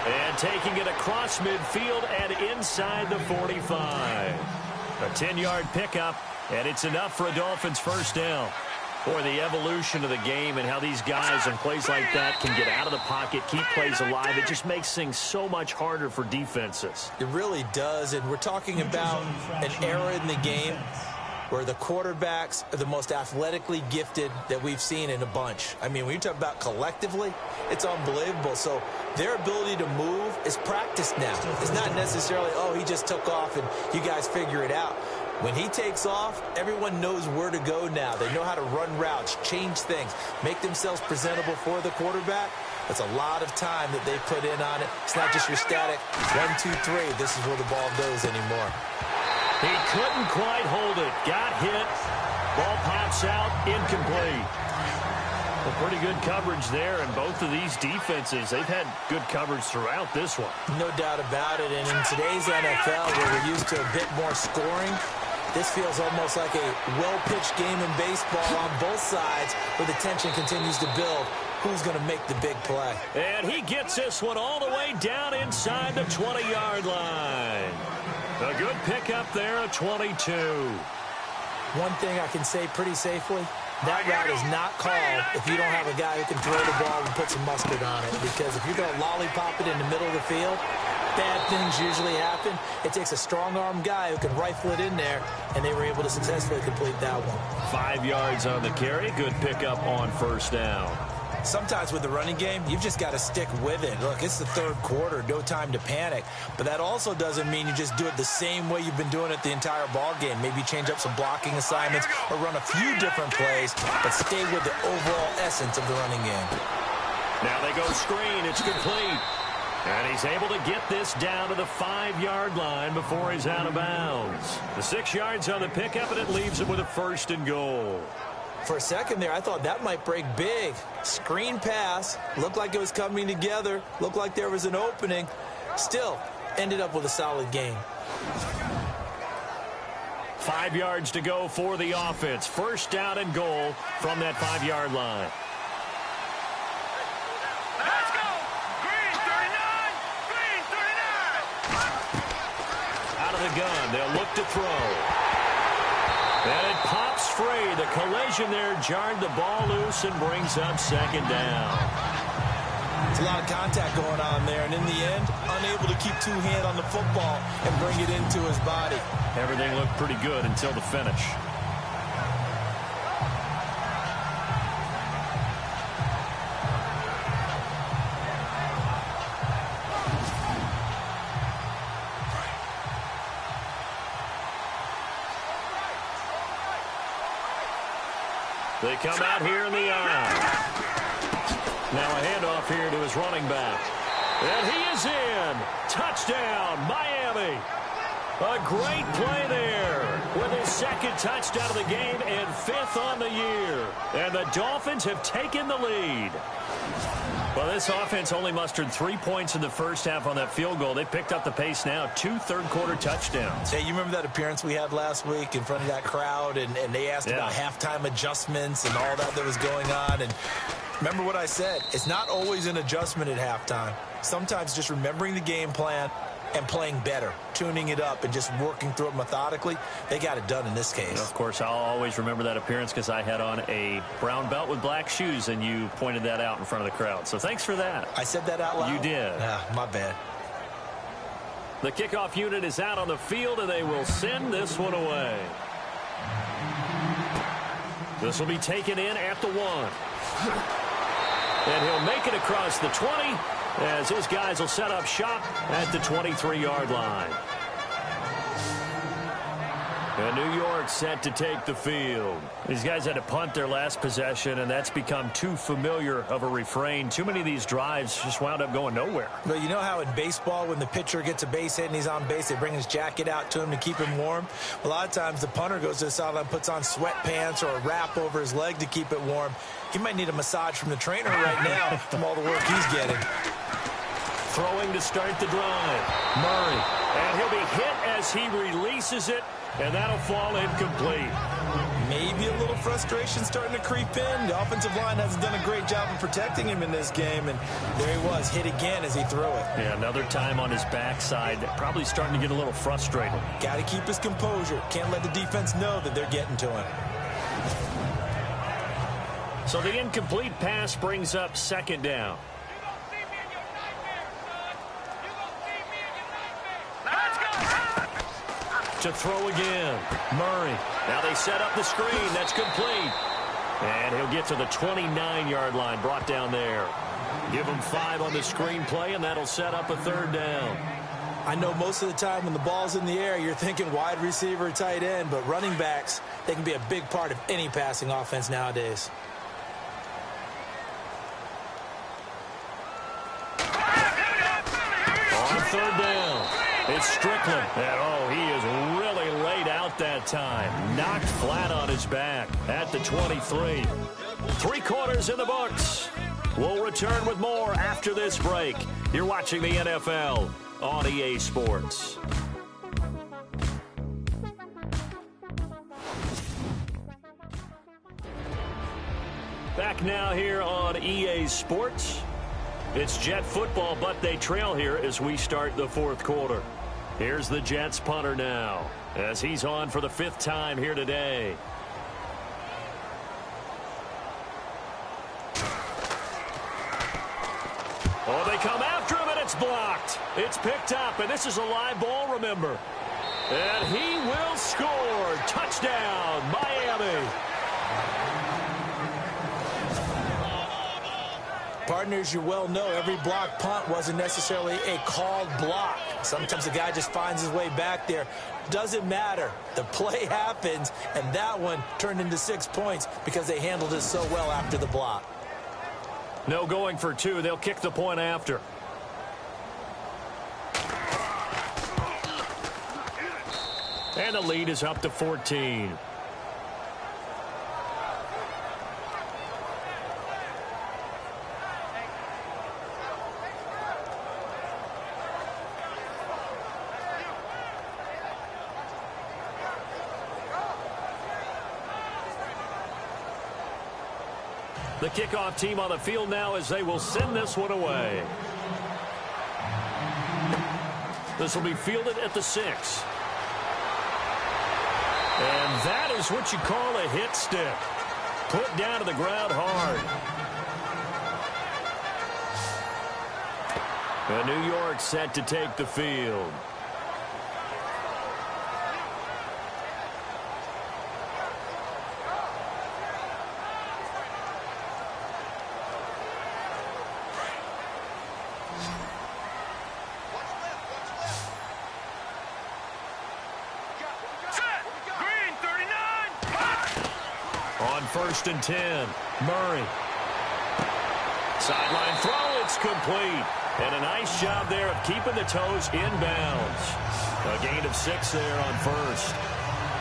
A: And taking it across midfield and inside the 45. A 10-yard pickup, and it's enough for a Dolphins 1st down. Boy, the evolution of the game and how these guys in plays like that can get out of the pocket, keep plays alive, it just makes things so much harder for defenses.
B: It really does, and we're talking about an era in the game where the quarterbacks are the most athletically gifted that we've seen in a bunch. I mean, when you talk about collectively, it's unbelievable. So their ability to move is practiced now. It's not necessarily, oh, he just took off and you guys figure it out. When he takes off, everyone knows where to go now. They know how to run routes, change things, make themselves presentable for the quarterback. That's a lot of time that they put in on it. It's not just your static 1, 2, 3. This is where the ball goes anymore.
A: He couldn't quite hold it. Got hit. Ball pops out. Incomplete. Well, pretty good coverage there, and both of these defenses, they've had good coverage throughout this one.
B: No doubt about it, and in today's NFL, where we're used to a bit more scoring, this feels almost like a well-pitched game in baseball on both sides where the tension continues to build. Who's going to make the big play?
A: And he gets this one all the way down inside the 20-yard line. A good pickup there at 22.
B: One thing I can say pretty safely, that route is not called if you don't have a guy who can throw the ball and put some mustard on it. Because if you're going to lollipop it in the middle of the field, bad things usually happen. It takes a strong-arm guy who can rifle it in there, and they were able to successfully complete that one.
A: 5 yards on the carry. Good pickup on 1st down.
B: Sometimes with the running game, you've just got to stick with it. Look, it's the 3rd quarter, no time to panic. But that also doesn't mean you just do it the same way you've been doing it the entire ball game. Maybe change up some blocking assignments or run a few different plays, but stay with the overall essence of the running game.
A: Now they go screen. It's complete. And he's able to get this down to the 5-yard line before he's out of bounds. The 6 yards on the pickup, and it leaves him with a 1st and goal.
B: For a second there, I thought that might break big. Screen pass. Looked like it was coming together. Looked like there was an opening. Still, ended up with a solid game.
A: 5 yards to go for the offense. 1st down and goal from that 5-yard line.
C: Let's go. Green 39. Green 39.
A: Out of the gun. They'll look to throw. And it pops free. The collision there jarred the ball loose and brings up 2nd down.
B: It's a lot of contact going on there, and in the end, unable to keep 2 hands on the football and bring it into his body.
A: Everything looked pretty good until the finish. They come out here in the eye. Now a handoff here to his running back. And he is in. Touchdown, Miami. A great play there with his second touchdown of the game and 5th on the year. And the Dolphins have taken the lead. Well, this offense only mustered 3 points in the first half on that field goal. They picked up the pace now, 2 third-quarter touchdowns.
B: Hey, you remember that appearance we had last week in front of that crowd, and they asked about halftime adjustments and all that was going on, and remember what I said. It's not always an adjustment at halftime. Sometimes just remembering the game plan and playing better, tuning it up and just working through it methodically. They got it done in this case.
A: Of course, I'll always remember that appearance because I had on a brown belt with black shoes, and you pointed that out in front of the crowd. So thanks for that.
B: I said that out loud?
A: You did.
B: My bad.
A: The kickoff unit is out on the field, and they will send this one away. This will be taken in at the 1. And he'll make it across the 20 as his guys will set up shop at the 23-yard line. And New York set to take the field. These guys had to punt their last possession, and that's become too familiar of a refrain. Too many of these drives just wound up going nowhere.
B: Well, you know how in baseball when the pitcher gets a base hit and he's on base, they bring his jacket out to him to keep him warm? A lot of times the punter goes to the sideline, puts on sweatpants or a wrap over his leg to keep it warm. He might need a massage from the trainer right now from all the work he's getting.
A: Throwing to start the drive. Murray. And he'll be hit as he releases it, and that'll fall incomplete.
B: Maybe a little frustration starting to creep in. The offensive line hasn't done a great job of protecting him in this game, and there he was, hit again as he threw it.
A: Yeah, another time on his backside, probably starting to get a little frustrated.
B: Got to keep his composure. Can't let the defense know that they're getting to him.
A: So the incomplete pass brings up 2nd down. To throw again. Murray. Now they set up the screen. That's complete. And he'll get to the 29-yard line, brought down there. Give him 5 on the screen play, and that'll set up a 3rd down.
B: I know most of the time when the ball's in the air, you're thinking wide receiver, tight end, but running backs, they can be a big part of any passing offense nowadays.
A: On 3rd down. It's Strickland. And, he is really laid out that time. Knocked flat on his back at the 23. 3 quarters in the books. We'll return with more after this break. You're watching the NFL on EA Sports. Back now here on EA Sports. It's Jet football, but they trail here as we start the 4th quarter. Here's the Jets punter now as he's on for the 5th time here today. Oh, they come after him, and it's blocked. It's picked up, and this is a live ball, remember. And he will score. Touchdown, Miami.
B: Partners, you well know every block punt wasn't necessarily a called block. Sometimes the guy just finds his way back there. Doesn't matter. The play happens, and that one turned into 6 points because they handled it so well after the block.
A: No going for 2. They'll kick the point after. And the lead is up to 14. The kickoff team on the field now as they will send this one away. This will be fielded at the 6. And that is what you call a hit stick. Put down to the ground hard. And New York set to take the field. On 1st and 10, Murray. Sideline throw, it's complete. And a nice job there of keeping the toes inbounds. A gain of 6 there on 1st.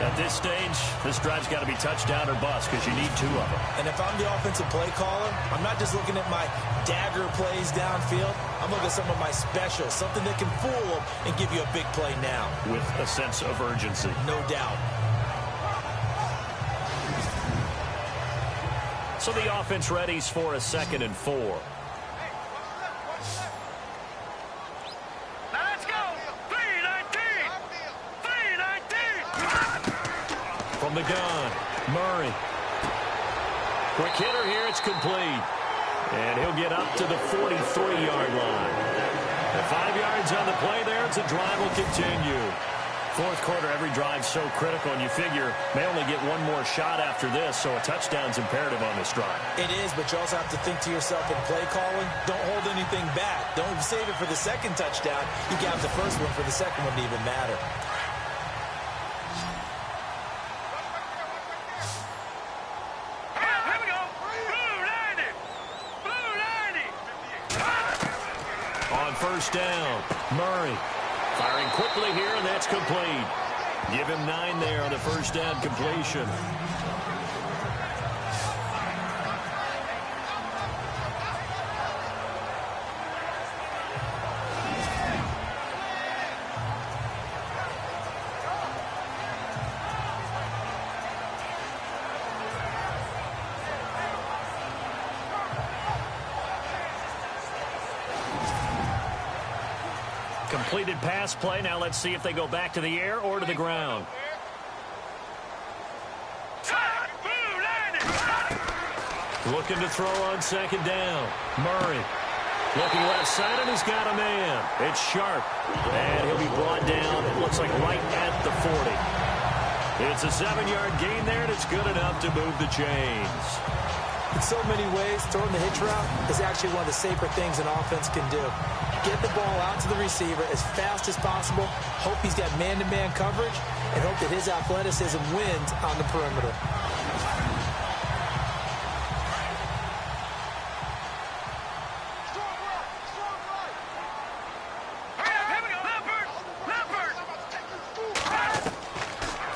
A: At this stage, this drive's got to be touchdown or bust because you need 2 of them.
B: And if I'm the offensive play caller, I'm not just looking at my dagger plays downfield. I'm looking at some of my specials, something that can fool them and give you a big play now.
A: With a sense of urgency.
B: No doubt.
A: So the offense readies for a 2nd and 4.
C: Let's go. 319. 319.
A: From the gun, Murray. Quick hitter here, it's complete. And he'll get up to the 43-yard line. And 5 yards on the play there, it's a drive will continue. 4th quarter, every drive so critical, and you figure may only get one more shot after this, so a touchdown's imperative on this drive.
B: It is, but you also have to think to yourself in play calling, don't hold anything back. Don't save it for the 2nd touchdown. You can have the 1st one for the 2nd one to even matter.
C: Here we go. Blue 90. Blue 90.
A: On 1st down, Murray. Firing quickly here, and that's complete. Give him 9 there on the 1st down completion. Completed pass play. Now let's see if they go back to the air or to the ground. Looking to throw on 2nd down. Murray. Looking left side, and he's got a man. It's Sharp. And he'll be brought down, it looks like right at the 40. It's a 7-yard gain there, and it's good enough to move the chains.
B: In so many ways, throwing the hitch route is actually one of the safer things an offense can do. Get the ball out to the receiver as fast as possible, hope he's got man-to-man coverage, and hope that his athleticism wins on the perimeter.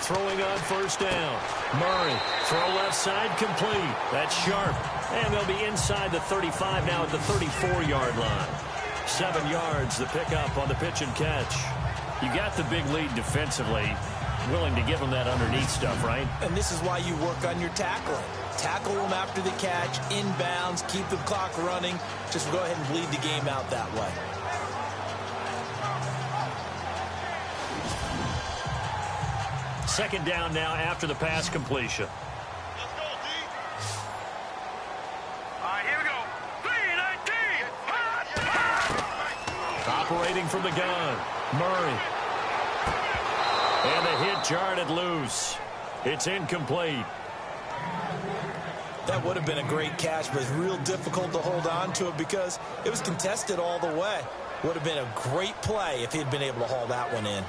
A: Throwing on 1st down. Murray. Throw left side complete. That's Sharp. And they'll be inside the 35 now at the 34-yard line. 7 yards the pickup on the pitch and catch. You got the big lead defensively. Willing to give them that underneath stuff, right?
B: And this is why you work on your tackling. Tackle them after the catch, inbounds, keep the clock running. Just go ahead and bleed the game out that way.
A: Second down now after the pass completion.
C: Let's go, D. All right, here we go. 319.
A: Operating from the gun. Murray. And the hit jarred it loose. It's incomplete.
B: That would have been a great catch, but it's real difficult to hold on to it because it was contested all the way. Would have been a great play if he had been able to haul that one in.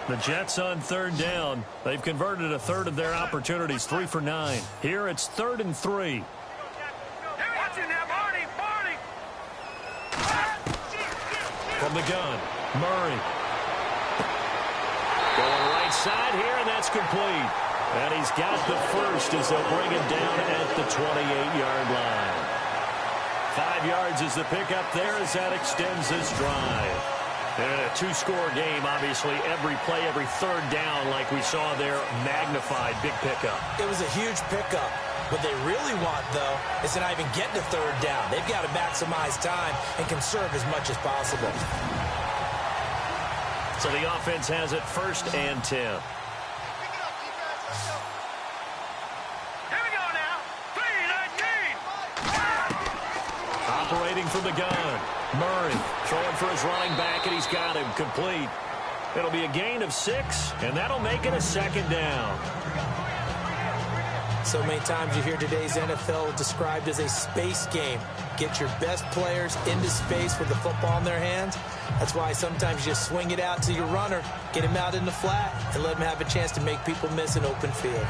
A: The Jets on 3rd down. They've converted a third of their opportunities, 3 for 9. Here it's 3rd and 3.
C: Watch it now, Barney. Barney.
A: From the gun, Murray. Going right side here, and that's complete. And he's got the first as they'll bring him down at the 28-yard line. 5 yards is the pickup there as that extends this drive. And in a 2-score game, obviously, every play, every 3rd down, like we saw there, magnified, big pickup.
B: It was a huge pickup. What they really want, though, is to not even get to 3rd down. They've got to maximize time and conserve as much as possible.
A: So the offense has it 1st and 10.
C: Here we go now. 319.
A: Operating from the gun. Murray throwing for his running back, and he's got him complete. It'll be a gain of 6, and that'll make it a 2nd down.
B: So many times you hear today's NFL described as a space game. Get your best players into space with the football in their hands. That's why sometimes you just swing it out to your runner, get him out in the flat, and let him have a chance to make people miss an open field.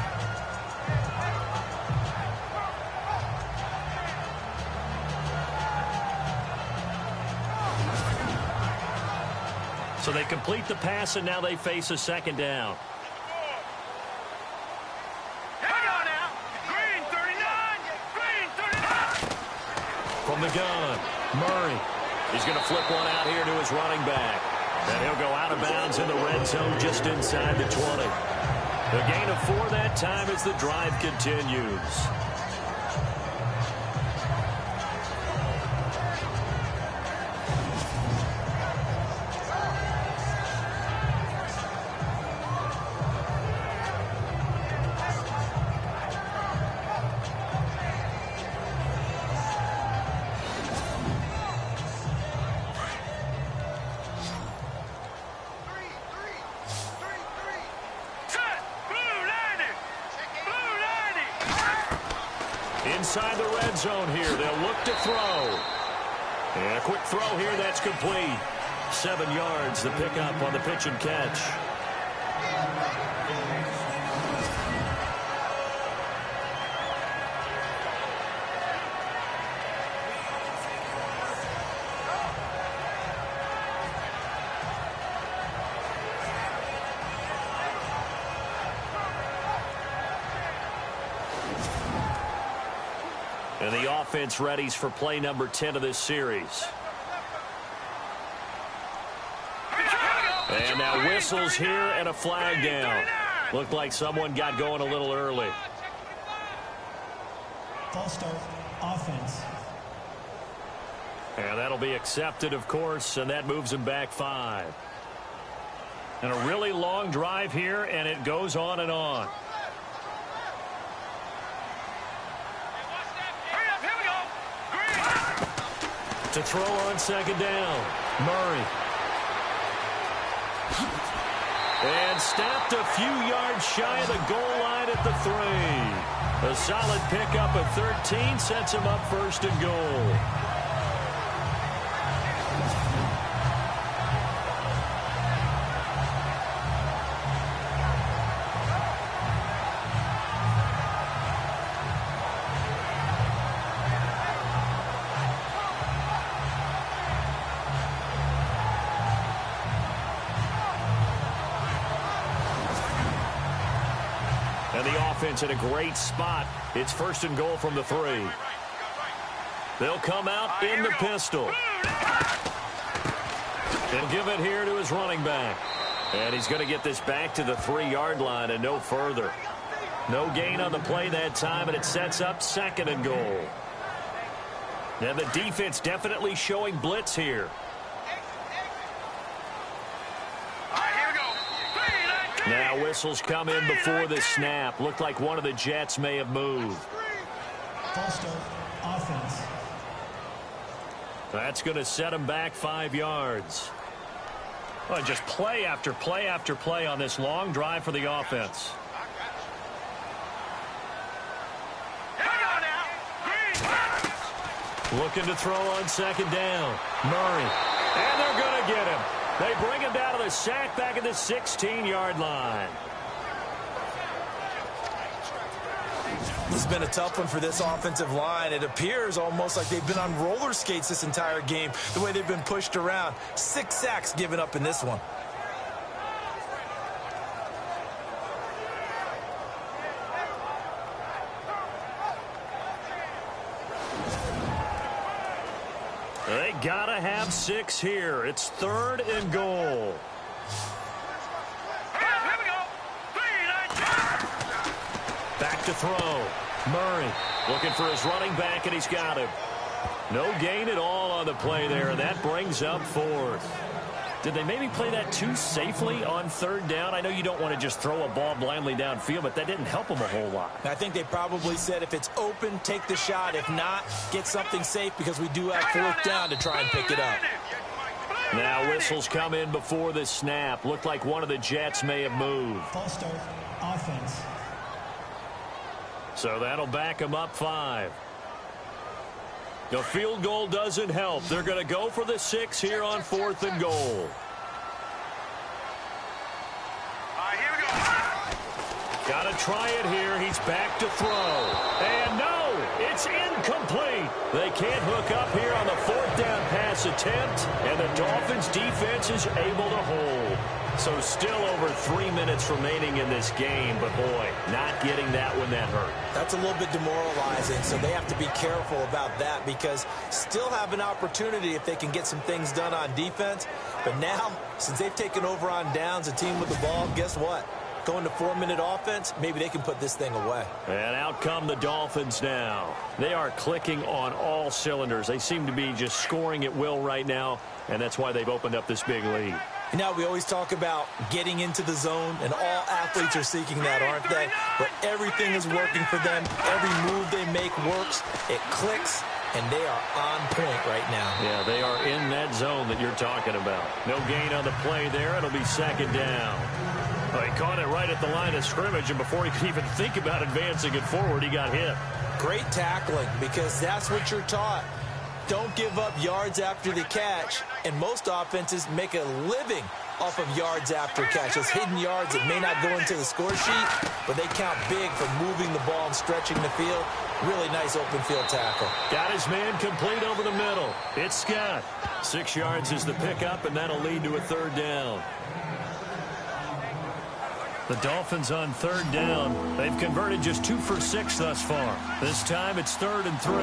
A: So they complete the pass, and now they face a second down. From the gun, Murray. He's going to flip one out here to his running back. And he'll go out of bounds in the red zone just inside the 20. The gain of 4 that time as the drive continues. Inside the red zone here, they'll look to throw. And a quick throw here, that's complete. 7 yards, the pickup on the pitch and catch. And the offense readies for play number 10 of this series. And now whistles here and a flag down. Looked like someone got going a little early.
F: False start, offense.
A: And that'll be accepted, of course, and that moves him back 5. And a really long drive here, and it goes on and on. To throw on second down, Murray. And stopped a few yards shy of the goal line at the 3. A solid pickup of 13 sets him up first and goal. And the offense in a great spot. It's first and goal from the 3. They'll come out in the pistol. They'll give it here to his running back. And he's going to get this back to the 3-yard line and no further. No gain on the play that time, and it sets up second and goal. Now the defense definitely showing blitz here. Now whistles come in before the snap. Looked like one of the Jets may have moved.
F: False start, offense.
A: That's going to set him back 5 yards. Well, just play after play after play on this long drive for the offense. Looking to throw on second down. Murray. And they're going to get him. They bring him down to the sack back at the 16-yard line.
B: This has been a tough one for this offensive line. It appears almost like they've been on roller skates this entire game, the way they've been pushed around. 6 sacks given up in this one.
A: They gotta have 6 here. It's third and goal. Back to throw. Murray looking for his running back, and he's got him. No gain at all on the play there, and that brings up 4th. Did they maybe play that too safely on third down? I know you don't want to just throw a ball blindly downfield, but that didn't help them a whole lot.
B: I think they probably said if it's open, take the shot. If not, get something safe because we do have 4th down to try and pick it up.
A: Now whistles come in before the snap. Looked like one of the Jets may have moved.
F: False start, offense.
A: So that'll back them up 5. The field goal doesn't help. They're going to go for the 6 here on 4th and goal.
C: All right, here we go.
A: Got to try it here. He's back to throw. And no, it's incomplete. They can't hook up here on the 4th down pass attempt, and the Dolphins defense is able to hold. So still over 3 minutes remaining in this game, but boy, not getting that one that hurt.
B: That's a little bit demoralizing, so they have to be careful about that because still have an opportunity if they can get some things done on defense. But now, since they've taken over on downs, a team with the ball, guess what? Going to 4-minute offense, maybe they can put this thing away. And
A: out come the Dolphins now. They are clicking on all cylinders. They seem to be just scoring at will right now, and that's why they've opened up this big lead.
B: Now, we always talk about getting into the zone, and all athletes are seeking that, aren't they? But everything is working for them. Every move they make works. It clicks, and they are on point right now.
A: Yeah, they are in that zone that you're talking about. No gain on the play there. It'll be 2nd down. Well, he caught it right at the line of scrimmage, and before he could even think about advancing it forward, he got hit.
B: Great tackling, because that's what you're taught. Don't give up yards after the catch, and most offenses make a living off of yards after catch. Those hidden yards that may not go into the score sheet, but they count big for moving the ball and stretching the field. Really nice open field tackle.
A: Got his man complete over the middle. It's Scott. 6 yards is the pickup, and that'll lead to a 3rd down. The Dolphins on 3rd down. They've converted just 2 for 6 thus far. This time it's 3rd and 3.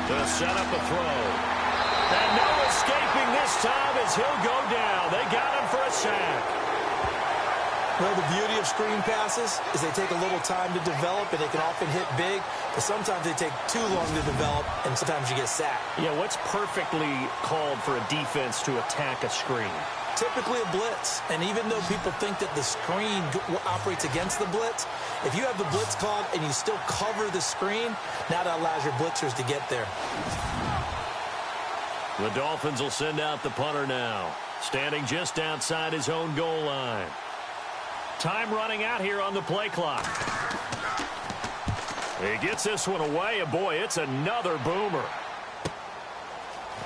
A: Gonna set up a throw. And no escaping this time as he'll go down. They got him for a sack.
B: Well, the beauty of screen passes is they take a little time to develop, and they can often hit big, but sometimes they take too long to develop, and sometimes you get sacked.
A: Yeah, what's perfectly called for a defense to attack a screen?
B: Typically a blitz, and even though people think that the screen operates against the blitz, if you have the blitz called and you still cover the screen, now that allows your blitzers to get there.
A: The Dolphins will send out the punter now, standing just outside his own goal line. Time running out here on the play clock. He gets this one away, and boy, it's another boomer.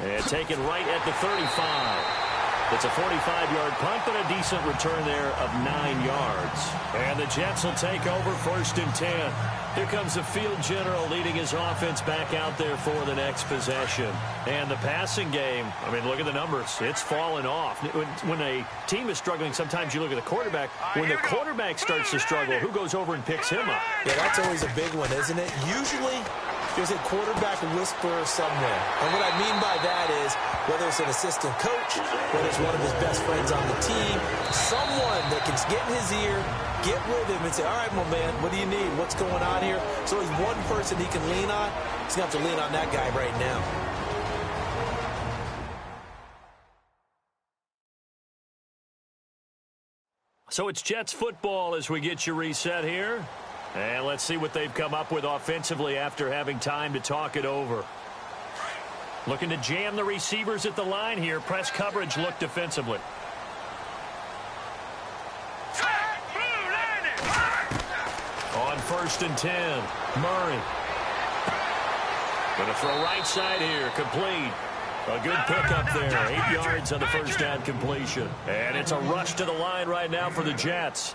A: And taken right at the 35. It's a 45-yard punt, but a decent return there of 9 yards. And the Jets will take over 1st and 10. Here comes the field general leading his offense back out there for the next possession. And the passing game, I mean, look at the numbers. It's fallen off. When a team is struggling, sometimes you look at the quarterback. When the quarterback starts to struggle, who goes over and picks him up?
B: Yeah, that's always a big one, isn't it? Usually, there's a quarterback whisperer somewhere. And what I mean by that is, whether it's an assistant coach, whether it's one of his best friends on the team, someone that can get in his ear, get with him and say, all right, my man, what do you need? What's going on here? So he's one person he can lean on. He's going to have to lean on that guy right now.
A: So it's Jets football as we get you reset here. And let's see what they've come up with offensively after having time to talk it over. Looking to jam the receivers at the line here. Press coverage look defensively. On 1st and 10, Murray. Going to throw right side here, complete. A good pickup there, 8 yards on the 1st down completion. And it's a rush to the line right now for the Jets.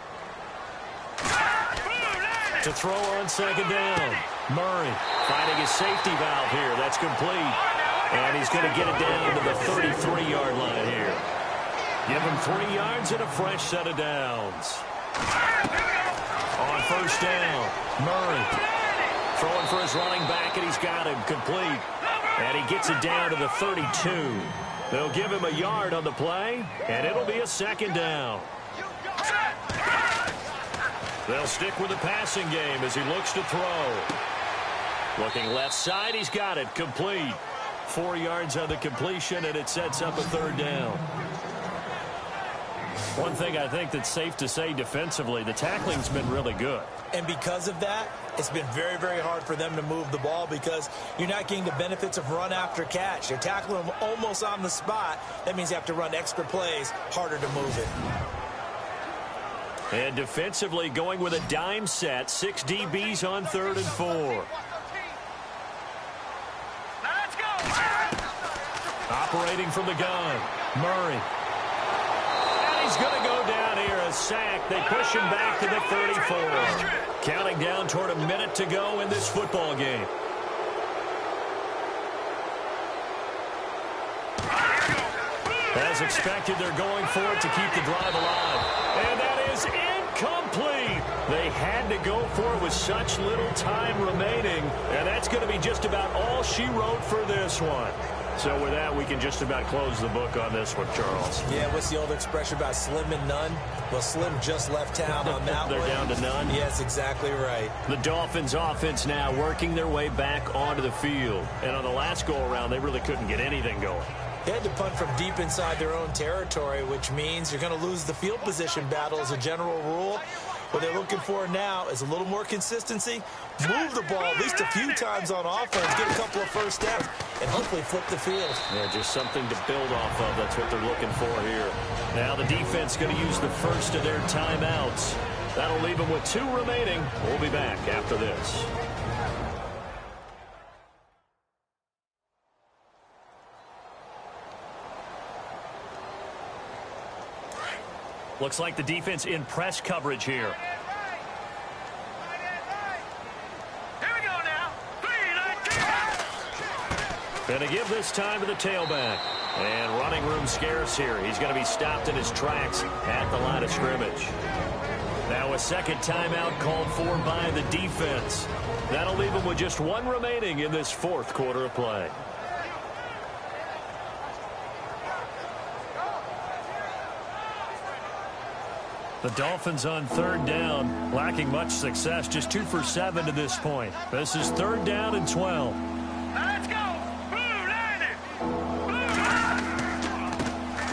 A: To throw on 2nd down, Murray finding his safety valve here. That's complete. And he's going to get it down to the 33-yard line here. Give him 3 yards and a fresh set of downs. On 1st down, Murray throwing for his running back, and he's got him complete. And he gets it down to the 32. They'll give him a yard on the play, and it'll be a 2nd down. They'll stick with the passing game as he looks to throw. Looking left side, he's got it complete. 4 yards on the completion, and it sets up a 3rd down. One thing I think that's safe to say defensively, the tackling's been really good.
B: And because of that, it's been very, very hard for them to move the ball because you're not getting the benefits of run after catch. You're tackling them almost on the spot. That means you have to run extra plays, harder to move it.
A: And defensively going with a dime set. 6 DBs on 3rd and 4.
C: Let's go.
A: Operating from the gun, Murray. And he's going to go down here, a sack. They push him back to the 34. Counting down toward a minute to go in this football game. As expected, they're going for it to keep the drive alive. And that is incomplete. They had to go for it with such little time remaining. And that's going to be just about all she wrote for this one. So with that, we can just about close the book on this one, Charles.
B: Yeah, what's the old expression about slim and none? Well, Slim just left town on that
A: They're
B: one.
A: down to none?
B: Yes, exactly right.
A: The Dolphins offense now working their way back onto the field. And on the last go-around, they really couldn't get anything going.
B: They had to punt from deep inside their own territory, which means you're going to lose the field position battle as a general rule. What they're looking for now is a little more consistency, move the ball at least a few times on offense, get a couple of first downs, and hopefully flip the field.
A: Yeah, just something to build off of. That's what they're looking for here. Now the defense going to use the first of their timeouts. That'll leave them with 2 remaining. We'll be back after this. Looks like the defense in press coverage here.
C: Here we go now. 3, 19.
A: Going to give this time to the tailback. And running room scarce here. He's going to be stopped in his tracks at the line of scrimmage. Now a second timeout called for by the defense. That'll leave him with just 1 remaining in this 4th quarter of play. The Dolphins on 3rd down, lacking much success, just 2 for 7 to this point. This is 3rd down and 12.
C: Let's go. Blue 90.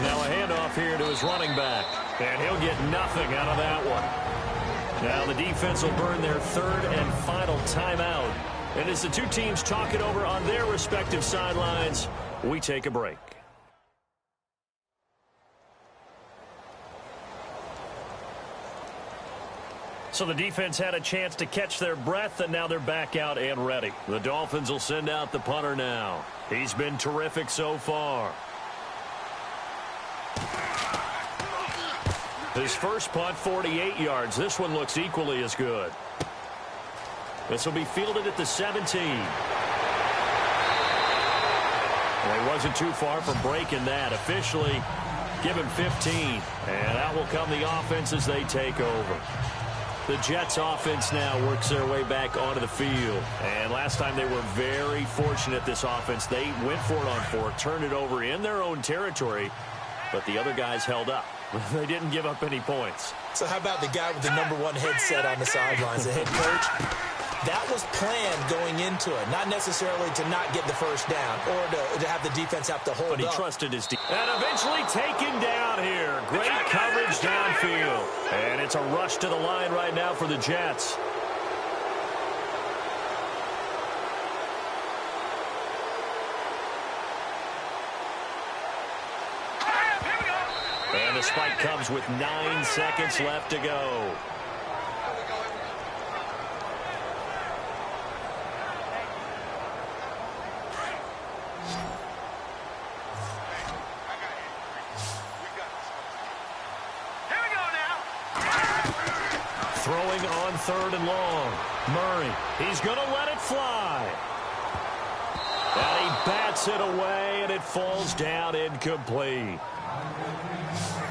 A: Now a handoff here to his running back, and he'll get nothing out of that one. Now the defense will burn their 3rd and final timeout. And as the 2 teams talk it over on their respective sidelines, we take a break. So the defense had a chance to catch their breath, and now they're back out and ready. The Dolphins will send out the punter now. He's been terrific so far. His first punt, 48 yards. This one looks equally as good. This will be fielded at the 17. Well, he wasn't too far from breaking that. Officially, give him 15. And out will come the offense as they take over. The Jets offense now works their way back onto the field. And last time they were very fortunate, this offense. They went for it on 4, turned it over in their own territory, but the other guys held up. They didn't give up any points.
B: So how about the guy with the #1 headset on the sidelines, the head coach? That was planned going into it, not necessarily to not get the first down or to have the defense have to hold
A: But he
B: up.
A: trusted his defense. And eventually taken down here. Great coverage downfield. And it's a rush to the line right now for the Jets. And the spike comes with 9 seconds left to go. Throwing on 3rd and long. Murray, he's going to let it fly. And he bats it away, and it falls down incomplete.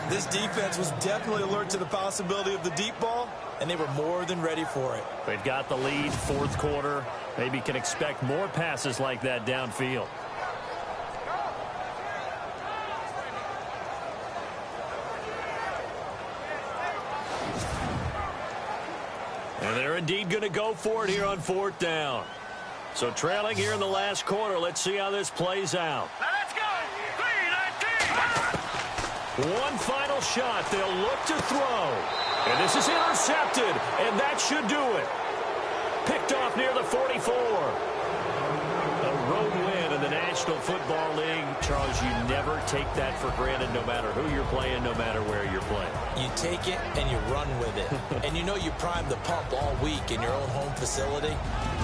B: This defense was definitely alert to the possibility of the deep ball, and they were more than ready for it.
A: They've got the lead, 4th quarter. Maybe can expect more passes like that downfield. And they're indeed going to go for it here on 4th down. So trailing here in the last quarter. Let's see how this plays out.
C: Let's go. 3, 19.
A: One final shot. They'll look to throw. And this is intercepted. And that should do it. Picked off near the 44. A road win in the National Football League. Charles, you never take that for granted no matter who you're playing, no matter where you're playing.
B: You take it and you run with it. And you know you prime the pump all week in your own home facility.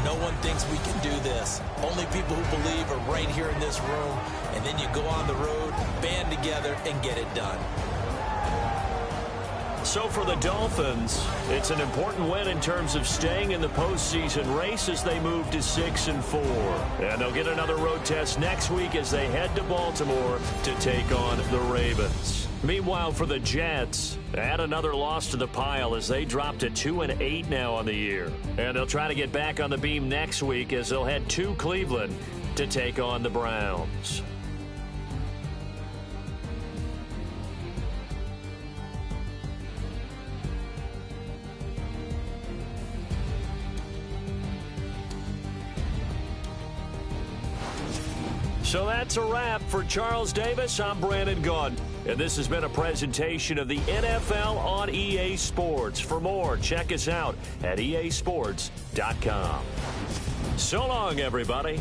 B: No one thinks we can do this. Only people who believe are right here in this room. And then you go on the road, band together, and get it done.
A: So for the Dolphins, it's an important win in terms of staying in the postseason race as they move to 6-4. And they'll get another road test next week as they head to Baltimore to take on the Ravens. Meanwhile, for the Jets, add another loss to the pile as they drop to 2-8 now on the year. And they'll try to get back on the beam next week as they'll head to Cleveland to take on the Browns. So that's a wrap. For Charles Davis, I'm Brandon Gaudin. And this has been a presentation of the NFL on EA Sports. For more, check us out at easports.com. So long, everybody.